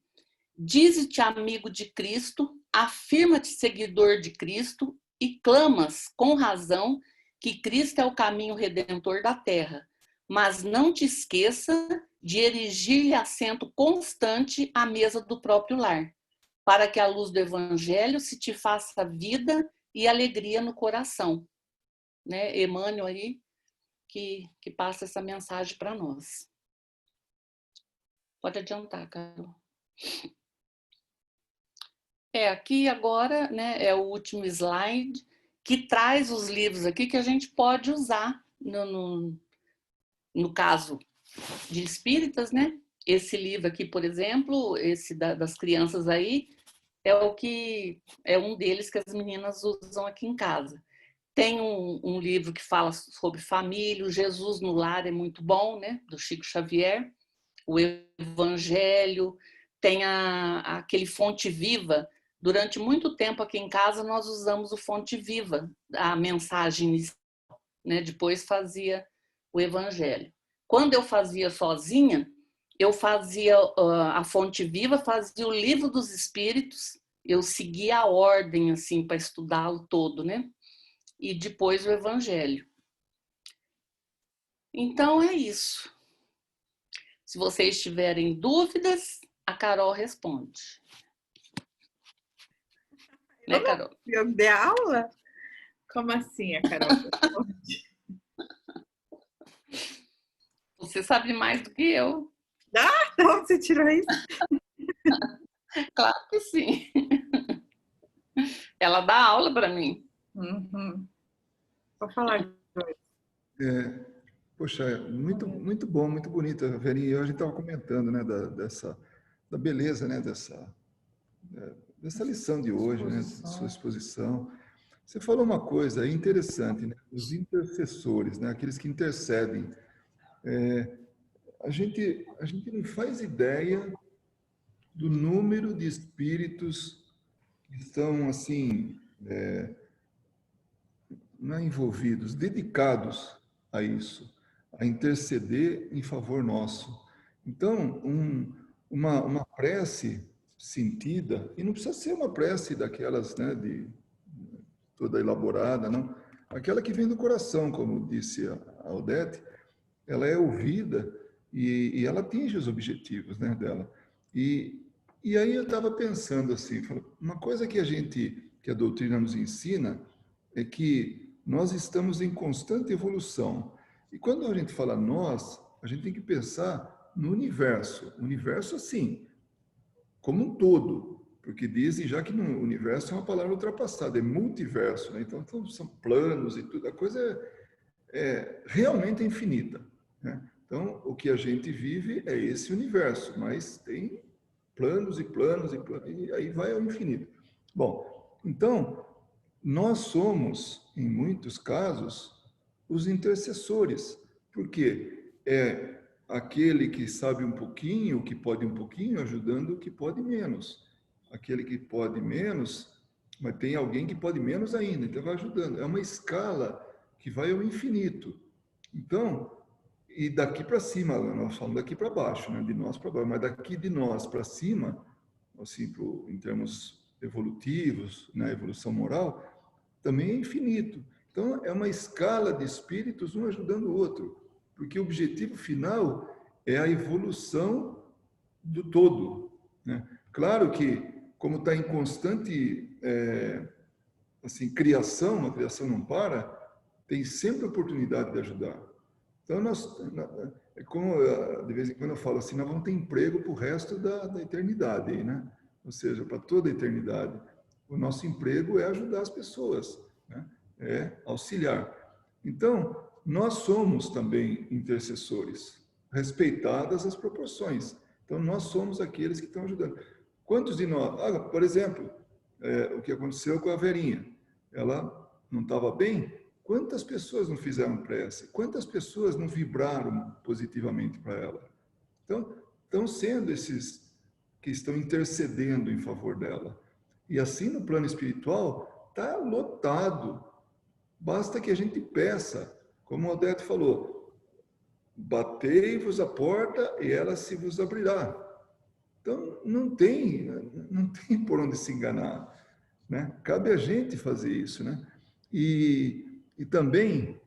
Dize-te amigo de Cristo, afirma-te seguidor de Cristo e clamas com razão que Cristo é o caminho redentor da terra, mas não te esqueça de erigir-lhe assento constante à mesa do próprio lar, para que a luz do Evangelho se te faça vida e alegria no coração. Né? Emmanuel aí, que passa essa mensagem para nós. Pode adiantar, Carol. Aqui agora, né, é o último slide, que traz os livros aqui que a gente pode usar no caso de espíritas, né? Esse livro aqui, por exemplo, esse das crianças aí, é um deles que as meninas usam aqui em casa. Tem um livro que fala sobre família, o Jesus no Lar é muito bom, né? Do Chico Xavier, o Evangelho, tem aquele Fonte Viva. Durante muito tempo aqui em casa nós usamos o Fonte Viva, a mensagem inicial, né? Depois fazia o Evangelho. Quando eu fazia sozinha, eu fazia a Fonte Viva, fazia o Livro dos Espíritos, eu seguia a ordem assim para estudá-lo todo, né? E depois o Evangelho. Então é isso. Se vocês tiverem dúvidas, a Carol responde. Né, Carol? Eu dei aula? Como assim a Carol responde? Você sabe mais do que eu. Então você tirou isso? Claro que sim. Ela dá aula para mim. Uhum. Vou falar. Poxa, muito, muito bom, muito bonita, Verinha. A gente estava comentando, né, da beleza, né, dessa lição de hoje, né, de sua exposição. Você falou uma coisa interessante, né, os intercessores, né, aqueles que intercedem. A gente não faz ideia do número de espíritos que estão assim, não envolvidos, dedicados a isso, a interceder em favor nosso. Então, uma prece sentida, e não precisa ser uma prece daquelas, né, de toda elaborada, não. Aquela que vem do coração, como disse a Odete, ela é ouvida e ela atinge os objetivos, né, dela. E aí eu estava pensando assim, uma coisa que a doutrina nos ensina é que nós estamos em constante evolução. E quando a gente fala nós, a gente tem que pensar no universo. O universo, assim, como um todo. Porque dizem já que no universo é uma palavra ultrapassada, é multiverso, né? Então são planos e tudo. A coisa é realmente infinita, né? Então, Então, o que a gente vive é esse universo, mas tem planos e planos e planos, e aí vai ao infinito. Bom, então, nós somos, em muitos casos, os intercessores, porque é aquele que sabe um pouquinho, que pode um pouquinho, ajudando o que pode menos. Aquele que pode menos, mas tem alguém que pode menos ainda, então vai ajudando. É uma escala que vai ao infinito. Então, e daqui para cima, nós falamos daqui para baixo, né? De nós para baixo, mas daqui de nós para cima, assim, em termos evolutivos, na evolução moral, também é infinito. Então, é uma escala de espíritos, um ajudando o outro, porque o objetivo final é a evolução do todo, né? Claro que, como está em constante assim, criação, a criação não para, tem sempre oportunidade de ajudar. Então, é como, de vez em quando eu falo assim, nós vamos ter emprego para o resto da eternidade, né? Ou seja, para toda a eternidade. O nosso emprego é ajudar as pessoas, né? É auxiliar. Então, nós somos também intercessores, respeitadas as proporções. Então, nós somos aqueles que estão ajudando. Quantos de nós... por exemplo, o que aconteceu com a Verinha. Ela não estava bem. Quantas pessoas não fizeram prece? Quantas pessoas não vibraram positivamente para ela? Então, estão sendo esses que estão intercedendo em favor dela. E assim, no plano espiritual, está lotado. Basta que a gente peça. Como o Odete falou, batei-vos a porta e ela se vos abrirá. Então, não tem por onde se enganar, né? Cabe a gente fazer isso, né? E também,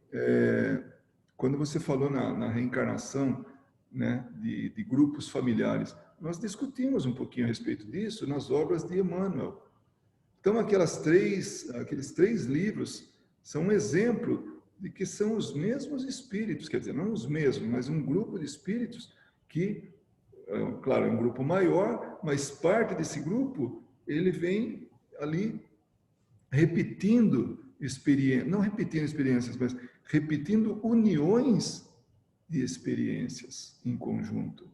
quando você falou na reencarnação, né, de grupos familiares, nós discutimos um pouquinho a respeito disso nas obras de Emmanuel. Então, aqueles três livros são um exemplo de que são os mesmos espíritos, quer dizer, não os mesmos, mas um grupo de espíritos que, claro, é um grupo maior, mas parte desse grupo, ele vem ali repetindo experiências, não repetindo experiências, mas repetindo uniões de experiências em conjunto.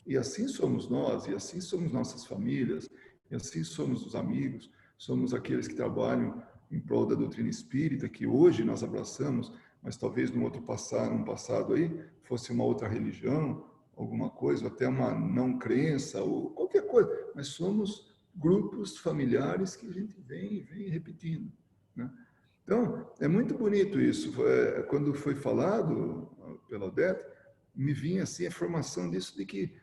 E assim somos nós, e assim somos nossas famílias, e assim somos os amigos, somos aqueles que trabalham em prol da doutrina espírita, que hoje nós abraçamos, mas talvez num passado aí, fosse uma outra religião, alguma coisa, ou até uma não crença, ou qualquer coisa, mas somos grupos familiares que a gente vem repetindo, né? Então, é muito bonito isso. Quando foi falado pela Odete, me vinha assim a formação disso, de que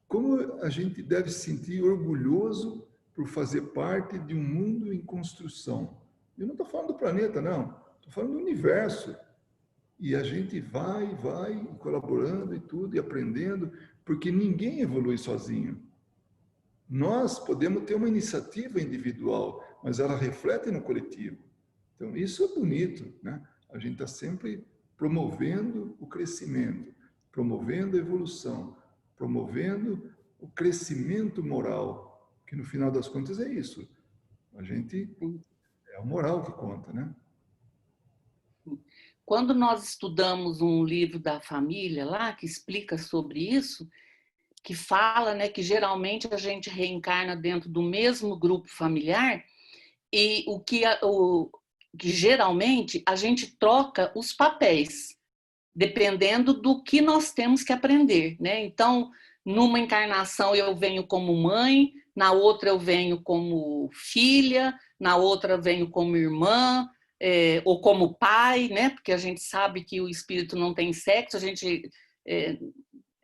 como a gente deve se sentir orgulhoso por fazer parte de um mundo em construção. Eu não estou falando do planeta, não. Estou falando do universo. E a gente vai colaborando e tudo, e aprendendo, porque ninguém evolui sozinho. Nós podemos ter uma iniciativa individual, mas ela reflete no coletivo. Então, isso é bonito, né? A gente está sempre promovendo o crescimento, promovendo a evolução, promovendo o crescimento moral, que no final das contas é isso. É a moral que conta, né? Quando nós estudamos um livro da família lá, que explica sobre isso, que fala, né, que geralmente a gente reencarna dentro do mesmo grupo familiar, e que geralmente a gente troca os papéis, dependendo do que nós temos que aprender, né? Então, numa encarnação eu venho como mãe, na outra eu venho como filha, na outra eu venho como irmã, ou como pai, né? Porque a gente sabe que o espírito não tem sexo, a gente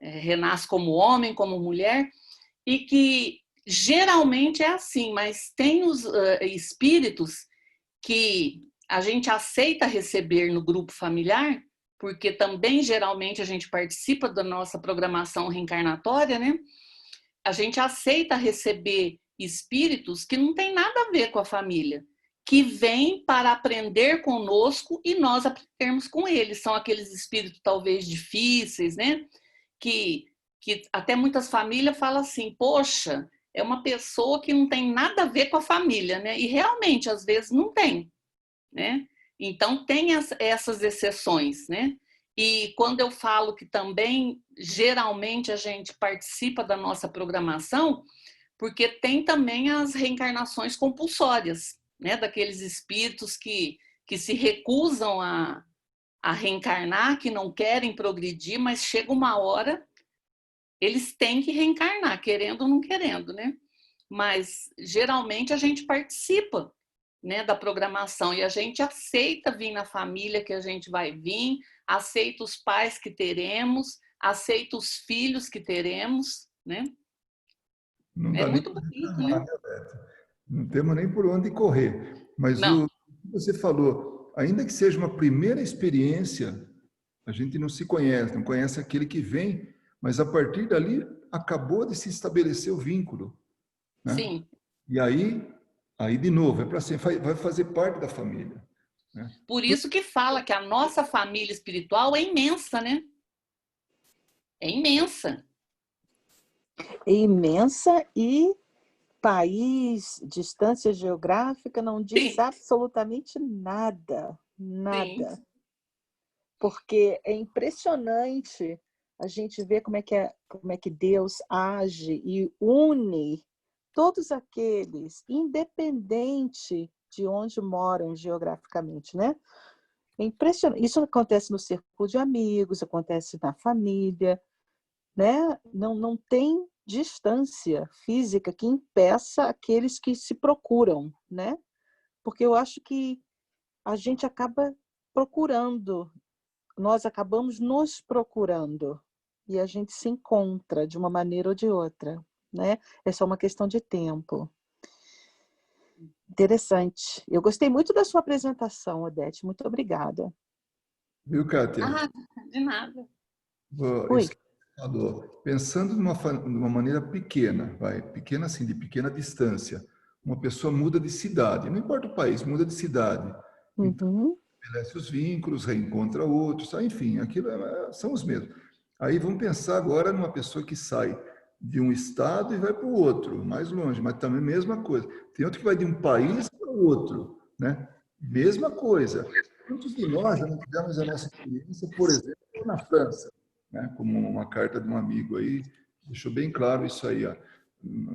renasce como homem, como mulher, e que geralmente é assim, mas tem os espíritos que a gente aceita receber no grupo familiar, porque também geralmente a gente participa da nossa programação reencarnatória, né? A gente aceita receber espíritos que não tem nada a ver com a família, que vêm para aprender conosco e nós aprendermos com eles. São aqueles espíritos talvez difíceis, né? Que até muitas famílias falam assim, poxa, é uma pessoa que não tem nada a ver com a família, né? E realmente, às vezes, não tem, né? Então, tem essas exceções, né? E quando eu falo que também, geralmente, a gente participa da nossa programação, porque tem também as reencarnações compulsórias, né? Daqueles espíritos que se recusam a reencarnar, que não querem progredir, mas chega uma hora, eles têm que reencarnar, querendo ou não querendo, né? Mas, geralmente, a gente participa, né, da programação e a gente aceita vir na família que a gente vai vir, aceita os pais que teremos, aceita os filhos que teremos, né? Não É dá nem muito para bonito, reclamar, né? né, Beto? Não temos nem por onde correr. Mas Não, o que você falou, ainda que seja uma primeira experiência, a gente não se conhece, não conhece aquele que vem, mas a partir dali acabou de se estabelecer o vínculo, né? sim. E aí de novo, é para sempre, vai fazer parte da família, né? Por isso que fala que a nossa família espiritual é imensa, né? É imensa. É imensa e país, distância geográfica não diz Sim, absolutamente nada, sim, nada. Porque é impressionante a gente ver como é que Deus age e une todos aqueles, independente de onde moram geograficamente, né? É impressionante. Isso acontece no círculo de amigos, acontece na família, né? Não tem distância física que impeça aqueles que se procuram, né? Porque eu acho que a gente acaba procurando, nós acabamos nos procurando e a gente se encontra de uma maneira ou de outra, né? É só uma questão de tempo. Interessante. Eu gostei muito da sua apresentação, Odete. Muito obrigada. Viu, Kátia? ah, de nada. Oi. Isso que você falou, pensando de uma maneira pequena, pequena assim, de pequena distância, uma pessoa muda de cidade, não importa o país, muda de cidade. Então, Uhum. estabelece os vínculos, reencontra outros, enfim, aquilo são os mesmos. Aí vamos pensar agora numa pessoa que sai de um estado e vai para o outro, mais longe, mas também mesma coisa. Tem outro que vai de um país para o outro, né? Mesma coisa. Quantos de nós já não tivemos a nossa experiência, por exemplo, na França, né? Como uma carta de um amigo aí, deixou bem claro isso aí, ó.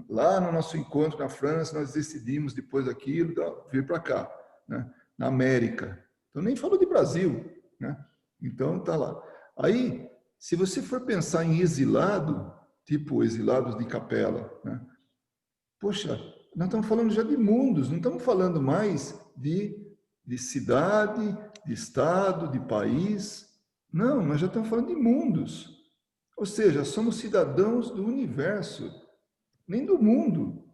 Lá no nosso encontro na França, nós decidimos, depois daquilo, vir para cá, né? Na América. Então, nem falou de Brasil, né? Então, tá lá. Aí, se você for pensar em exilado, tipo exilados de capela, né? Poxa, nós estamos falando já de mundos, não estamos falando mais de cidade, de estado, de país. Não, nós já estamos falando de mundos. Ou seja, somos cidadãos do universo, nem do mundo,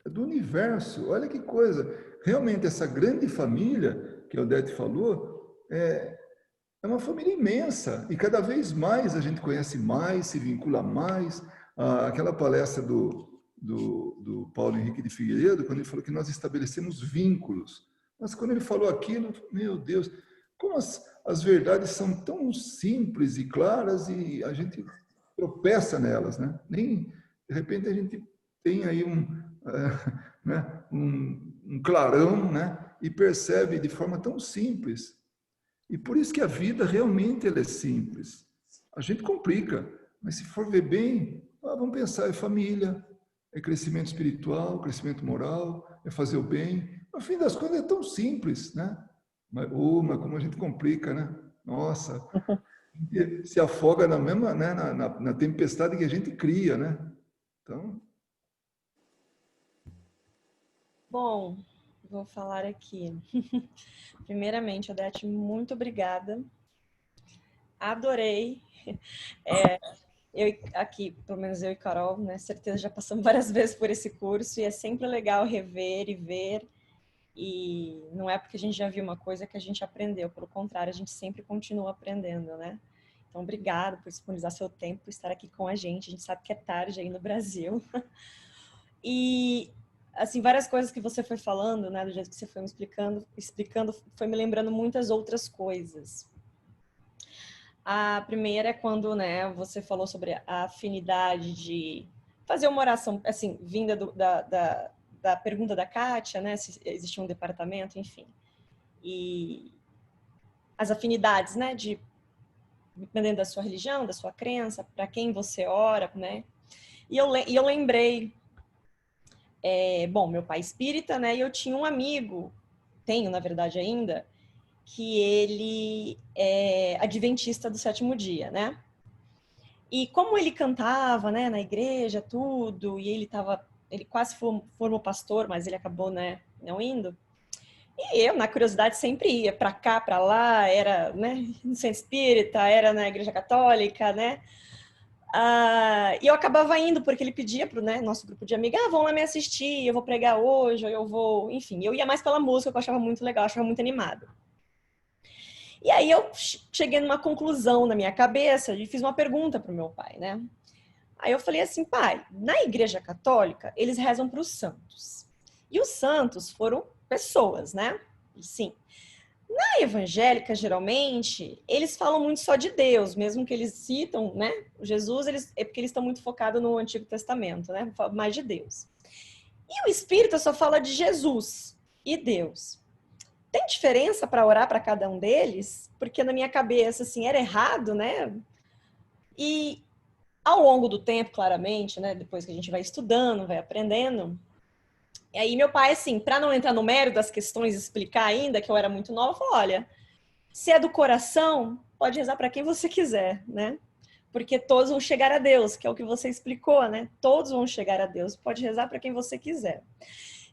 é do universo. Olha que coisa. Realmente, essa grande família que a Odete falou, é uma família imensa e cada vez mais a gente conhece mais, se vincula mais. Aquela palestra do Paulo Henrique de Figueiredo, quando ele falou que nós estabelecemos vínculos. Mas quando ele falou aquilo, meu Deus, como as verdades são tão simples e claras e a gente tropeça nelas, né? Nem, de repente a gente tem aí né, um clarão, né? E percebe de forma tão simples. E por isso que a vida realmente ela é simples. A gente complica, mas se for ver bem, vamos pensar, é família, é crescimento espiritual, crescimento moral, é fazer o bem. No fim das contas é tão simples, né? Mas como a gente complica, né? Nossa, se afoga na mesma, né? na tempestade que a gente cria, né? Então, Bom, vou falar aqui. Primeiramente, Odete, muito obrigada. Adorei. Eu aqui, pelo menos eu e Carol, né? Certeza já passamos várias vezes por esse curso e é sempre legal rever e ver. E não é porque a gente já viu uma coisa que a gente aprendeu, pelo contrário, a gente sempre continua aprendendo, né? Então, obrigado por disponibilizar seu tempo, por estar aqui com a gente sabe que é tarde aí no Brasil. E, assim, várias coisas que você foi falando, né, do jeito que você foi me explicando, foi me lembrando muitas outras coisas. A primeira é quando, né, você falou sobre a afinidade de fazer uma oração, assim, vinda da pergunta da Kátia, né, se existia um departamento, enfim. E as afinidades, né, de dependendo da sua religião, da sua crença, para quem você ora, né? E eu lembrei, bom, meu pai é espírita, né? E eu tinha um amigo, tenho, na verdade, ainda, que ele é adventista do sétimo dia, né? E como ele cantava, né, na igreja, tudo, e ele quase formou pastor, mas ele acabou, né, não indo. E eu, na curiosidade, sempre ia para cá, para lá, era, né, no centro espírita, era na igreja católica, né? E eu acabava indo porque ele pedia pro, né, nosso grupo de amigas, vão lá me assistir, eu vou pregar hoje, ou eu vou, enfim, eu ia mais pela música, que eu achava muito legal, achava muito animado. E aí eu cheguei numa conclusão na minha cabeça e fiz uma pergunta pro meu pai, né? Aí eu falei assim, pai, na igreja católica, eles rezam para os santos. E os santos foram pessoas, né? Sim. Na evangélica, geralmente, eles falam muito só de Deus, mesmo que eles citam, né? Jesus, é porque eles estão muito focados no Antigo Testamento, né? Mais de Deus. E o espírita só fala de Jesus e Deus. Tem diferença para orar para cada um deles? Porque na minha cabeça, assim, era errado, né? E ao longo do tempo, claramente, né? Depois que a gente vai estudando, vai aprendendo. E aí meu pai, assim, para não entrar no mérito das questões, explicar ainda, que eu era muito nova, falou, olha, se é do coração, pode rezar para quem você quiser, né? Porque todos vão chegar a Deus, que é o que você explicou, né? Todos vão chegar a Deus, pode rezar para quem você quiser.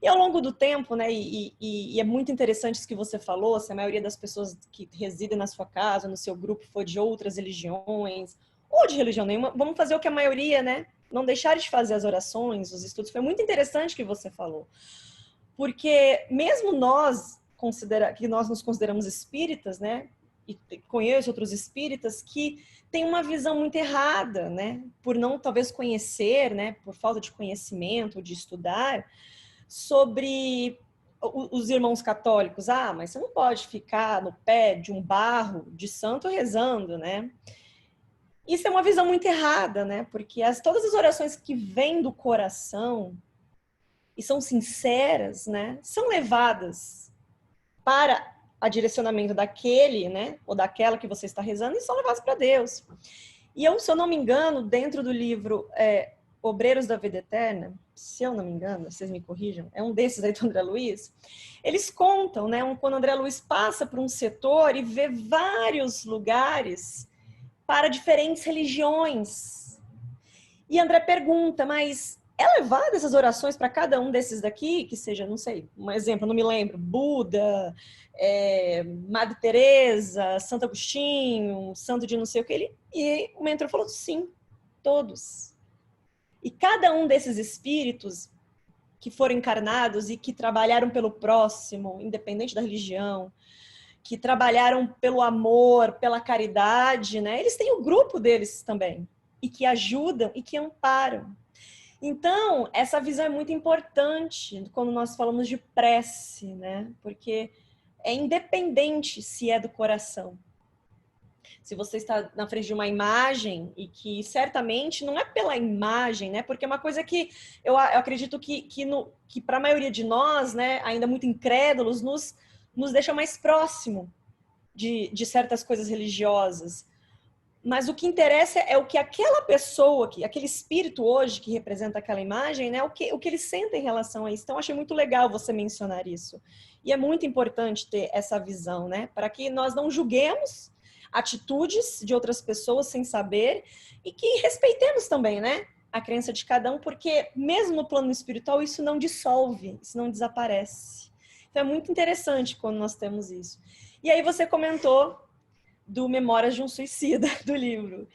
E ao longo do tempo, né, e é muito interessante isso que você falou, se a maioria das pessoas que residem na sua casa, no seu grupo, for de outras religiões, ou de religião nenhuma, vamos fazer o que a maioria, né? Não deixar de fazer as orações, os estudos. Foi muito interessante o que você falou. Porque mesmo nós, que nós nos consideramos espíritas, né? E conheço outros espíritas que têm uma visão muito errada, né? Por não, talvez, conhecer, né? Por falta de conhecimento, de estudar, sobre os irmãos católicos. Mas você não pode ficar no pé de um barro de santo rezando, né? Isso é uma visão muito errada, né? Porque todas as orações que vêm do coração e são sinceras, né? São levadas para a direcionamento daquele, né? Ou daquela que você está rezando e são levadas para Deus. E eu, se eu não me engano, dentro do livro Obreiros da Vida Eterna, se eu não me engano, vocês me corrijam, é um desses aí do André Luiz, eles contam, né, quando o André Luiz passa por um setor e vê vários lugares para diferentes religiões. E André pergunta, mas é levado essas orações para cada um desses daqui, que seja, não sei, um exemplo, não me lembro, Buda, Madre Teresa, Santo Agostinho, santo de não sei o que, e o mentor falou, sim, todos. E cada um desses espíritos que foram encarnados e que trabalharam pelo próximo, independente da religião, que trabalharam pelo amor, pela caridade, né? Eles têm o grupo deles também, e que ajudam e que amparam. Então, essa visão é muito importante quando nós falamos de prece, né? Porque é independente se é do coração. Se você está na frente de uma imagem e que certamente não é pela imagem, né? Porque é uma coisa que eu acredito que para a maioria de nós, né, ainda muito incrédulos, nos deixa mais próximo de certas coisas religiosas. Mas o que interessa é o que aquela pessoa, aquele espírito hoje que representa aquela imagem, né, o que ele sente em relação a isso. Então, achei muito legal você mencionar isso. E é muito importante ter essa visão, né, para que nós não julguemos atitudes de outras pessoas sem saber e que respeitemos também, né, a crença de cada um, porque mesmo no plano espiritual isso não dissolve, isso não desaparece. Então, é muito interessante quando nós temos isso. E aí você comentou do Memórias de um Suicida, do livro.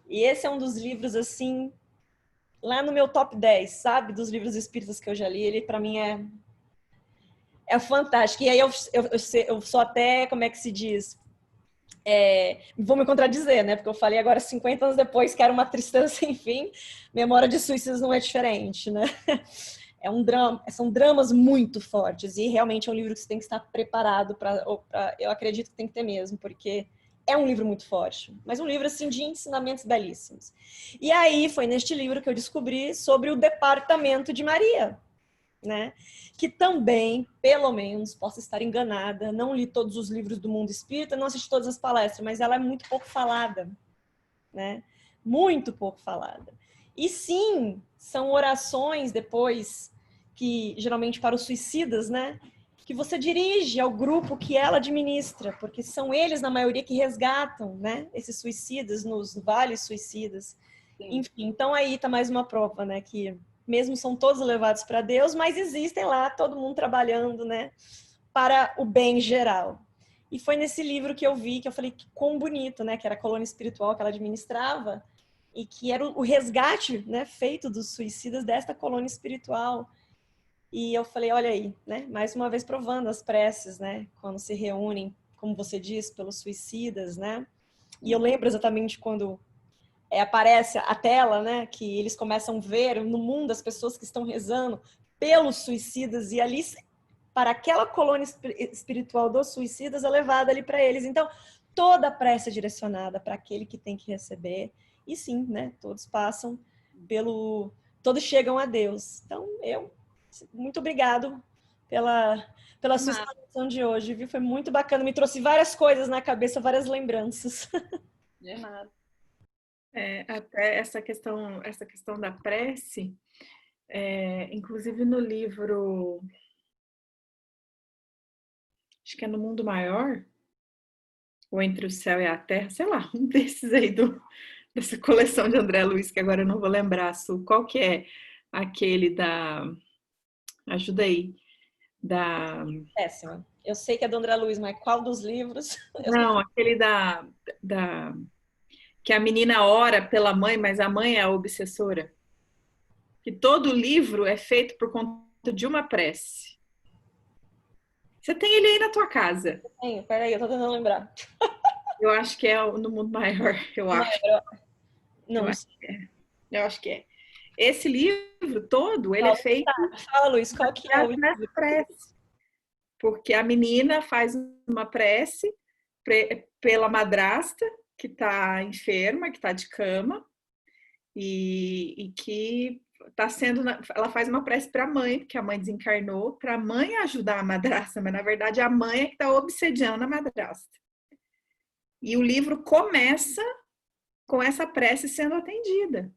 E esse é um dos livros, assim, lá no meu top 10, sabe? Dos livros espíritas que eu já li. Ele, para mim, é fantástico. E aí eu sou até, como é que se diz? Vou me contradizer, né? Porque eu falei agora 50 anos depois que era uma tristeza sem fim. Memória de Suicidas não é diferente, né? É um drama, são dramas muito fortes. E realmente é um livro que você tem que estar preparado para. Eu acredito que tem que ter mesmo, porque é um livro muito forte, mas um livro assim de ensinamentos belíssimos. E aí foi neste livro que eu descobri sobre o departamento de Maria, né? Que também, pelo menos, posso estar enganada, não li todos os livros do mundo espírita, não assisti todas as palestras, mas ela é muito pouco falada, né? Muito pouco falada. E sim, são orações depois que, geralmente para os suicidas, né? Que você dirige ao grupo que ela administra, porque são eles, na maioria, que resgatam, né? Esses suicidas nos vales suicidas. Sim. Enfim, então aí está mais uma prova, né? Que mesmo são todos levados para Deus, mas existem lá todo mundo trabalhando, né? Para o bem geral. E foi nesse livro que eu vi, que eu falei que quão bonito, né? Que era a colônia espiritual que ela administrava e que era o resgate, né? Feito dos suicidas desta colônia espiritual. E eu falei, olha aí, né? Mais uma vez provando as preces, né? Quando se reúnem, como você diz, pelos suicidas, né? E eu lembro exatamente quando aparece a tela, né? Que eles começam a ver no mundo as pessoas que estão rezando pelos suicidas e ali para aquela colônia espiritual dos suicidas é levada ali para eles. Então, toda a prece é direcionada para aquele que tem que receber. E sim, né? Todos passam pelo... Todos chegam a Deus. Então, muito obrigado pela sua exposição de hoje, viu? Foi muito bacana. Me trouxe várias coisas na cabeça, várias lembranças. De nada. Até essa questão da prece, inclusive no livro, acho que é No Mundo Maior, ou Entre o Céu e a Terra, sei lá, um desses aí dessa coleção de André Luiz, que agora eu não vou lembrar, Su, qual que é aquele ajuda aí, Péssima. Eu sei que é do André Luiz, mas qual dos livros? Não, aquele que a menina ora pela mãe, mas a mãe é a obsessora. Que todo livro é feito por conta de uma prece. Você tem ele aí na tua casa. Tenho, peraí, eu tô tentando lembrar. Eu acho que é No Mundo Maior, eu acho. Não, Eu acho que é. Esse livro todo, ele é feito fala, Luiz, qual que é o livro? prece. Porque a menina faz uma prece pela madrasta, que está enferma, que está de cama, e que está sendo... Ela faz uma prece para a mãe, porque a mãe desencarnou, para a mãe ajudar a madrasta, mas na verdade a mãe é que está obsediando a madrasta. E o livro começa com essa prece sendo atendida.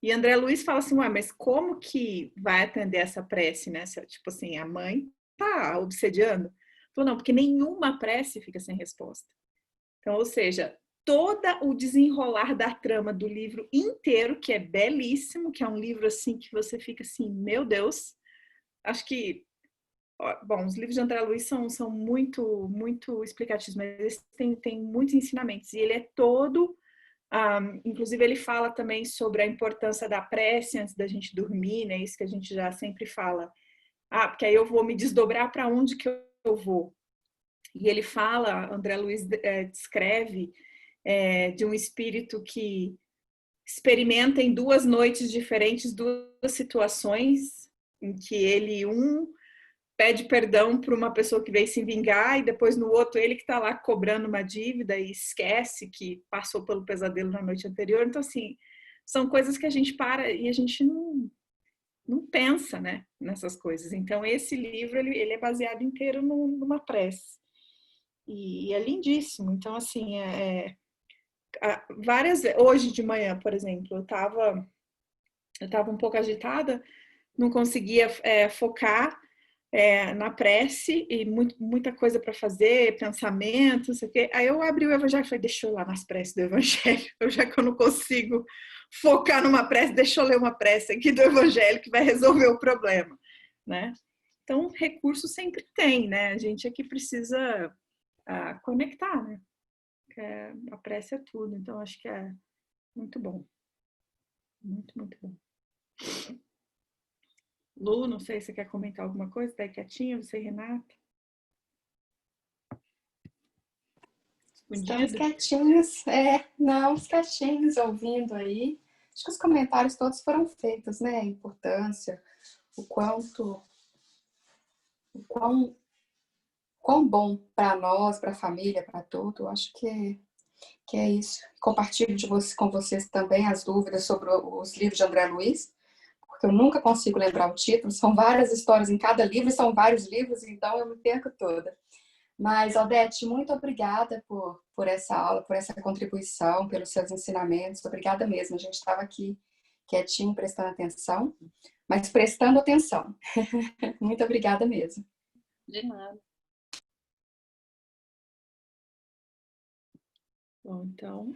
E André Luiz fala assim, ué, mas como que vai atender essa prece, né? Tipo assim, a mãe tá obsediando? Falou, não, porque nenhuma prece fica sem resposta. Então, ou seja, todo o desenrolar da trama do livro inteiro, que é belíssimo, que é um livro assim que você fica assim, meu Deus, acho que, bom, os livros de André Luiz são muito, muito explicativos, mas esse tem muitos ensinamentos, e ele é todo... inclusive ele fala também sobre a importância da prece antes da gente dormir, né? Isso que a gente já sempre fala. Porque aí eu vou me desdobrar para onde que eu vou. E ele fala, André Luiz descreve de um espírito que experimenta em 2 noites diferentes 2 situações em que ele pede perdão para uma pessoa que veio se vingar e depois no outro ele que está lá cobrando uma dívida e esquece que passou pelo pesadelo na noite anterior. Então, assim, são coisas que a gente para e a gente não pensa, né, nessas coisas. Então, esse livro, ele é baseado inteiro numa prece. E é lindíssimo. Então, assim, várias vezes, hoje de manhã, por exemplo, eu estava um pouco agitada, não conseguia focar na prece e muita coisa para fazer, pensamento, não sei o quê. Aí eu abri o Evangelho e falei, deixa eu ir lá nas preces do Evangelho, já que eu não consigo focar numa prece, deixa eu ler uma prece aqui do Evangelho que vai resolver o problema, né? Então, recurso sempre tem, né? A gente aqui precisa conectar, né? A prece é tudo, então acho que é muito bom. Muito, muito bom. Lu, não sei se você quer comentar alguma coisa, tá aí quietinha, você e Renata? Estamos quietinhos, não, os quietinhos, ouvindo aí. Acho que os comentários todos foram feitos, né? A importância, o quão bom para nós, para a família, para tudo. Eu acho que é isso. Compartilho com vocês também as dúvidas sobre os livros de André Luiz, porque eu nunca consigo lembrar o título, são várias histórias em cada livro, e são vários livros, então eu me perco toda. Mas, Odete, muito obrigada por essa aula, por essa contribuição, pelos seus ensinamentos. Obrigada mesmo. A gente estava aqui quietinho, prestando atenção, mas prestando atenção. Muito obrigada mesmo. De nada. Bom, então,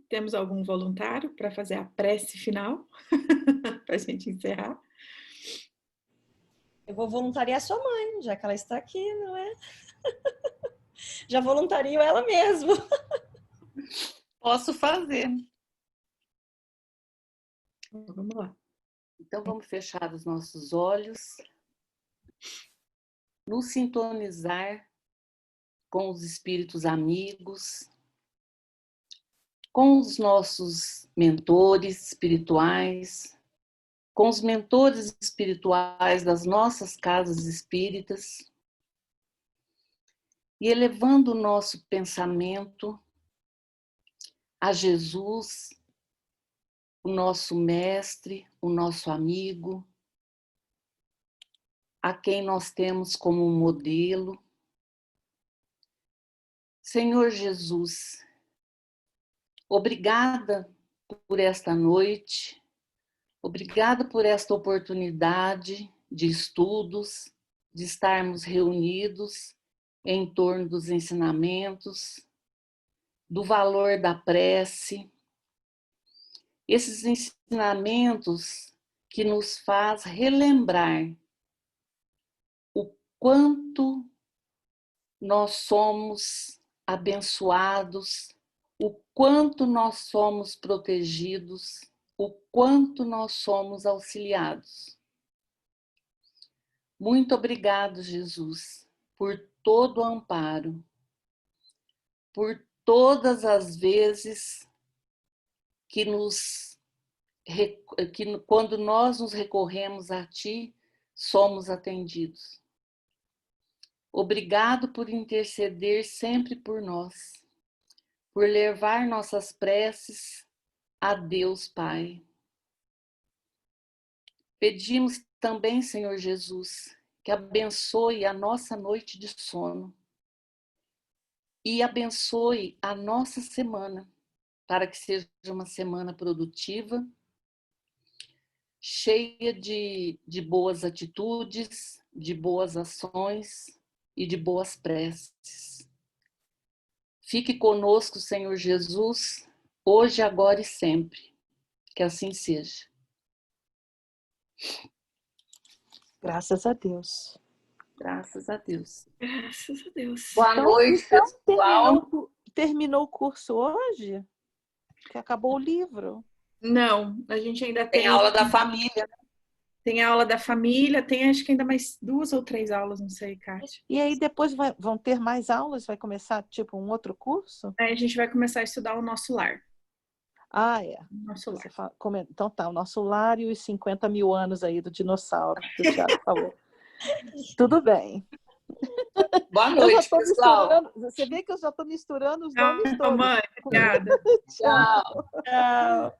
temos algum voluntário para fazer a prece final? Para a gente encerrar? Eu vou voluntariar sua mãe, já que ela está aqui, não é? Já voluntario ela mesmo. Posso fazer. Vamos lá. Então, vamos fechar os nossos olhos, nos sintonizar com os espíritos amigos, com os nossos mentores espirituais, com os mentores espirituais das nossas casas espíritas, e elevando o nosso pensamento a Jesus, o nosso mestre, o nosso amigo, a quem nós temos como modelo. Senhor Jesus, obrigada por esta noite, obrigada por esta oportunidade de estudos, de estarmos reunidos em torno dos ensinamentos, do valor da prece, esses ensinamentos que nos faz relembrar o quanto nós somos abençoados, o quanto nós somos protegidos, o quanto nós somos auxiliados. Muito obrigado, Jesus, por todo o amparo, por todas as vezes que quando nós nos recorremos a Ti, somos atendidos. Obrigado por interceder sempre por nós, por levar nossas preces a Deus Pai. Pedimos também, Senhor Jesus, que abençoe a nossa noite de sono e abençoe a nossa semana, para que seja uma semana produtiva, cheia de boas atitudes, de boas ações e de boas preces. Fique conosco, Senhor Jesus, hoje, agora e sempre. Que assim seja. Graças a Deus. Graças a Deus. Graças a Deus. Boa noite, pessoal. Terminou o curso hoje? Que acabou o livro. Não, a gente ainda Tem aula da família. Tem a aula da família, tem acho que ainda mais 2 ou 3 aulas, não sei, Kátia. E aí depois vão ter mais aulas? Vai começar tipo um outro curso? Aí a gente vai começar a estudar o nosso lar. Ah, é. Nosso lar. Então tá, o nosso lar e os 50 mil anos aí do dinossauro que o Thiago falou. Tudo bem. Boa noite, pessoal. Você vê que eu já estou misturando os nomes Tchau, todos. mãe. Obrigada. Tchau. Tchau.